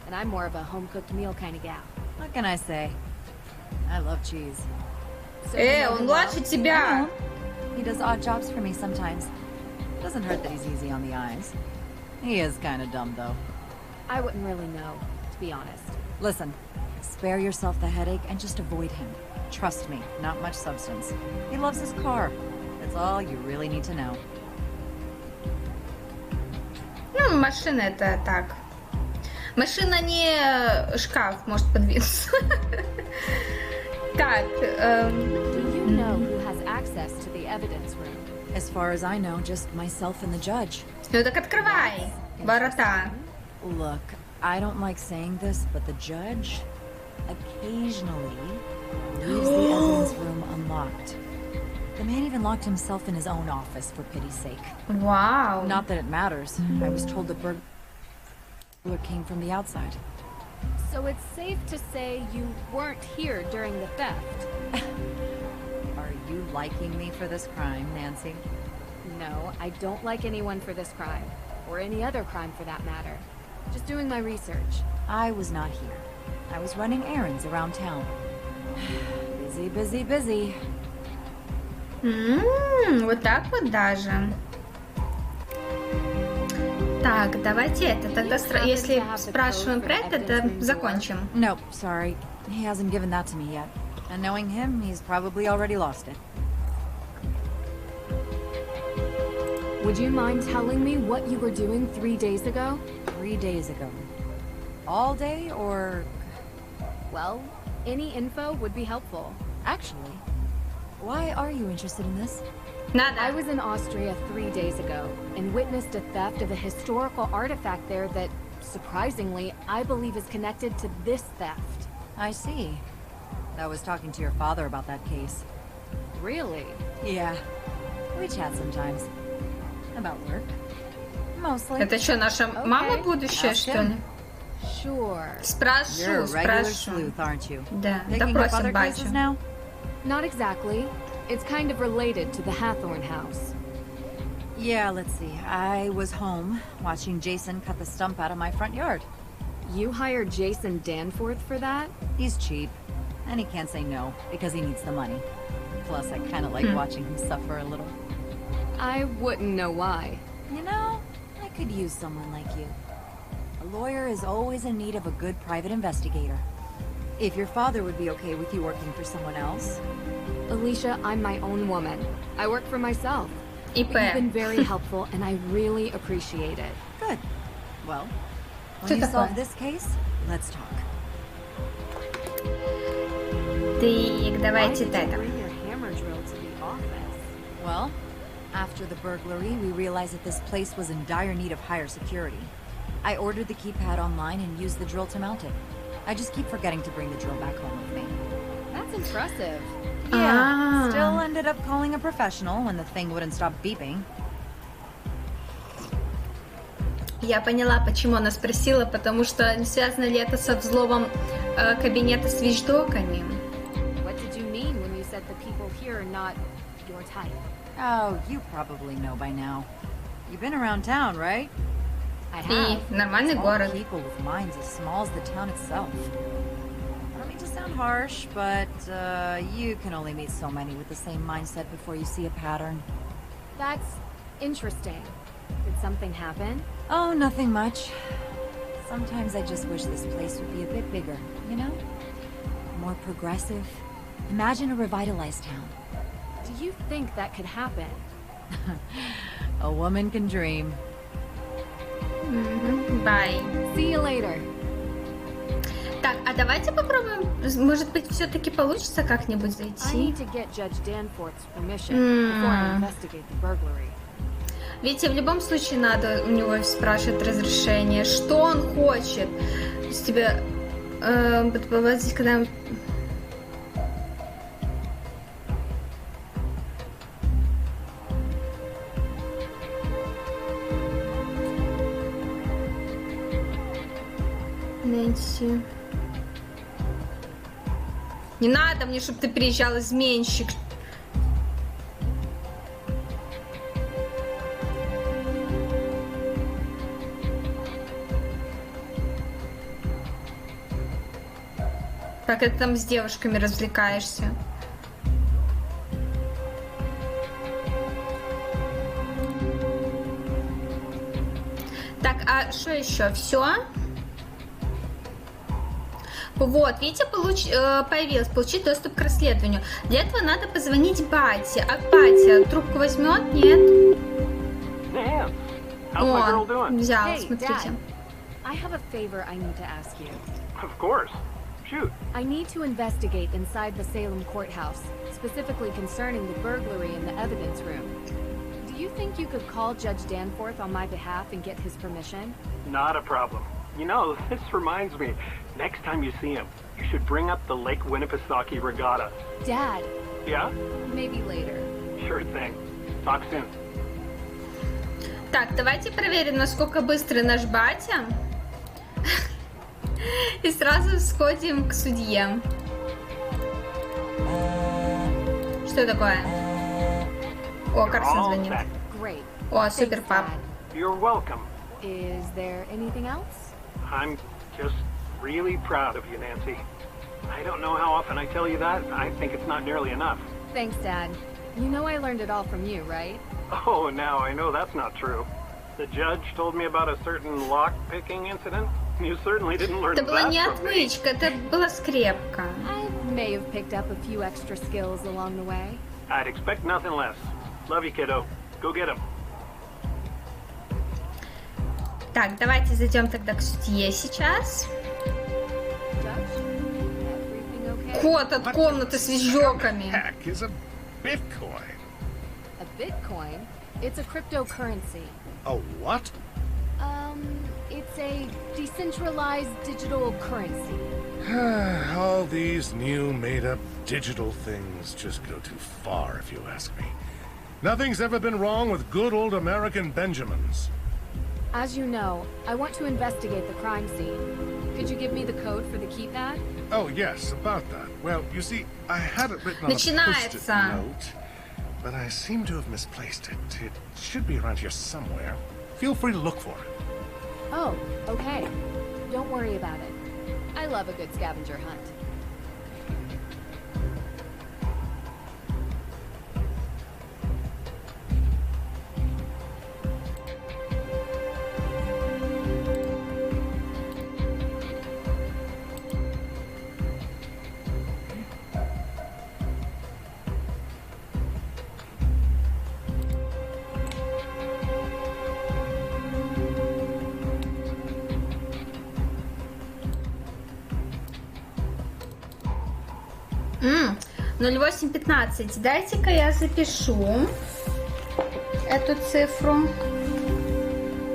And I'm more of a home-cooked meal kind of gal. What can I say? I love cheese. Он младше тебя. He does odd jobs for me sometimes. Doesn't hurt that he's easy on the eyes. He is kind of dumb, though. I wouldn't really know, to be honest. Listen, spare yourself the headache and just avoid him. Trust me, not much substance. He loves his car. That's all you really need to know. Ну, машина это так. Машина не шкаф, может подвинуться. Так. Do you know who has access to the evidence room? As far as I know, just myself and the judge. Ну так открывай ворота. Look, I don't like saying this, but the judge occasionally leaves the evidence room unlocked. The man even locked himself in his own office, for pity's sake. Wow. Not that it matters. I was told the burglar came from the outside. So it's safe to say you weren't here during the theft. Are you liking me for this crime, Nancy? No, I don't like anyone for this crime. Or any other crime for that matter. Just doing my research. I was not here. I was running errands around town. Busy, busy, busy. Вот так вот даже. Так, давайте это тогда, если спрашиваем про это, закончим. Nope, sorry. He hasn't given that to me yet. And knowing him, he's probably already lost it. Would you mind telling me what you were doing 3 days ago? 3 days ago. All day, or... Well, any info would be helpful. Actually, why are you interested in this? I was in Austria 3 days ago and witnessed a theft of a historical artifact there that, surprisingly, I believe is connected to this theft. I see. I was talking to your father about that case. Really? Yeah. We chat sometimes. About work. Mostly. Это что, наша мама будущая, что ли? Sure. Спрашиваю, sleuth, aren't you? Да, допросим батю. Not exactly. It's kind of related to the Hathorn house. Yeah, let's see. I was home, watching Jason cut the stump out of my front yard. You hired Jason Danforth for that? He's cheap, and he can't say no, because he needs the money. Plus, I kind of like watching him suffer a little. I wouldn't know why. You know, I could use someone like you. A lawyer is always in need of a good private investigator. If your father would be okay with you working for someone else. Alicia, I'm my own woman. I work for myself. You've been very helpful, and I really appreciate it. Good. Well, when you solve this case, let's talk. Так, давайте это. Well, after the burglary, we realized that this place was in dire need of higher security. I ordered the keypad online and used the drill to mount it. I just keep forgetting to bring the drill back home with me. That's impressive. Yeah, still ended up calling a professional when the thing wouldn't stop beeping. Я поняла, почему она спросила, потому что не связано ли это со взломом кабинета с вещдоками. What did you mean when you said the people here are not your type? Oh, you probably know by now. You've been around town, right? I have. Нормальный город. People with minds as small as the town itself. I don't mean to sound harsh, but you can only meet so many with the same mindset before you see a pattern. That's interesting. Did something happen? Oh, nothing much. Sometimes I just wish this place would be a bit bigger, you know? More progressive. Imagine a revitalized town. Do you think that could happen? A woman can dream. Bye. See you later. Так, а давайте попробуем, может быть, все-таки получится как-нибудь I зайти. need to get Judge Danforth's permission before I investigate the burglary. Видите, в любом случае надо у него спрашивать разрешение, что он хочет. То есть тебе здесь, когда... Нэнси. Не надо мне, чтобы ты приезжал, изменщик. Как это там с девушками развлекаешься? Так, а что еще? Все? Вот, видите, появилось получить доступ к расследованию. Для этого надо позвонить бате. А батя трубку возьмет? Нет. Он взял, смотрите. I have a favor I need to ask you. Of course. Shoot. I need to investigate inside the Salem courthouse, specifically concerning the burglary in the evidence room. Do you think you could call Judge Danforth on my behalf and get his permission? Not a problem. You know, this reminds me, next time you see him, you should bring up the Lake Winnipesaukee Regatta. Dad. Yeah? Maybe later. Sure thing. Talk soon. Так, давайте проверим, насколько быстрый наш батя. И сразу сходим к судье. Что такое? О, Карсон звонит. О, супер, пап. You're welcome. Is there anything else? I'm just really proud of you, Nancy. I don't know how often I tell you that. I think it's not nearly enough. Thanks, Dad. You know I learned it all from you, right? Oh, now I know that's not true. The judge told me about a certain lock-picking incident. You certainly didn't learn Это была не that from me. отмычка, это была скрепка. I may have picked up a few extra skills along the way. I'd expect nothing less. Love you, kiddo. Go get him. Так, давайте зайдем тогда к судье сейчас. Кот от комнаты с визжоками. Heck is a Bitcoin? A Bitcoin? It's a cryptocurrency. A what? It's a decentralized digital currency. All these new made-up digital things just go too far, if you ask me. Nothing's ever been wrong with good old American Benjamins. As you know, I want to investigate the crime scene. Could you give me the code for the keypad? Oh, yes, about that. Well, you see, I had it written on a post-it Начинается. note, but I seem to have misplaced it. It should be around here somewhere. Feel free to look for it. Oh, okay. Don't worry about it. I love a good scavenger hunt. м 08:15. Дайте-ка я запишу эту цифру.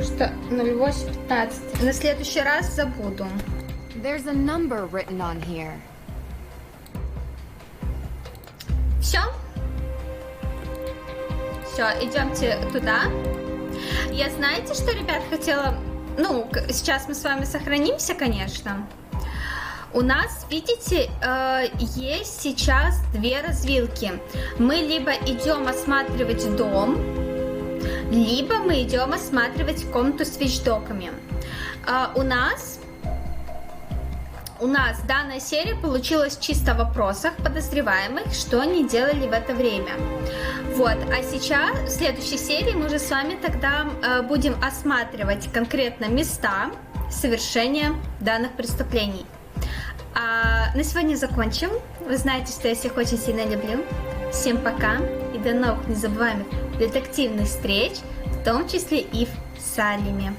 Что 08:15. На следующий раз забуду. There's a number written on here. Все? Все, идемте туда. Я, знаете, что, ребят, хотела... Ну, сейчас мы с вами сохранимся, конечно. У нас, видите, есть сейчас две развилки. Мы либо идем осматривать дом, либо мы идем осматривать комнату с вещдоками. У нас данная серия получилась чисто в вопросах подозреваемых, что они делали в это время. Вот, а сейчас, в следующей серии мы уже с вами тогда будем осматривать конкретно места совершения данных преступлений. А на сегодня закончим. Вы знаете, что я всех очень сильно люблю. Всем пока и до новых незабываемых детективных встреч, в том числе и в Салеме.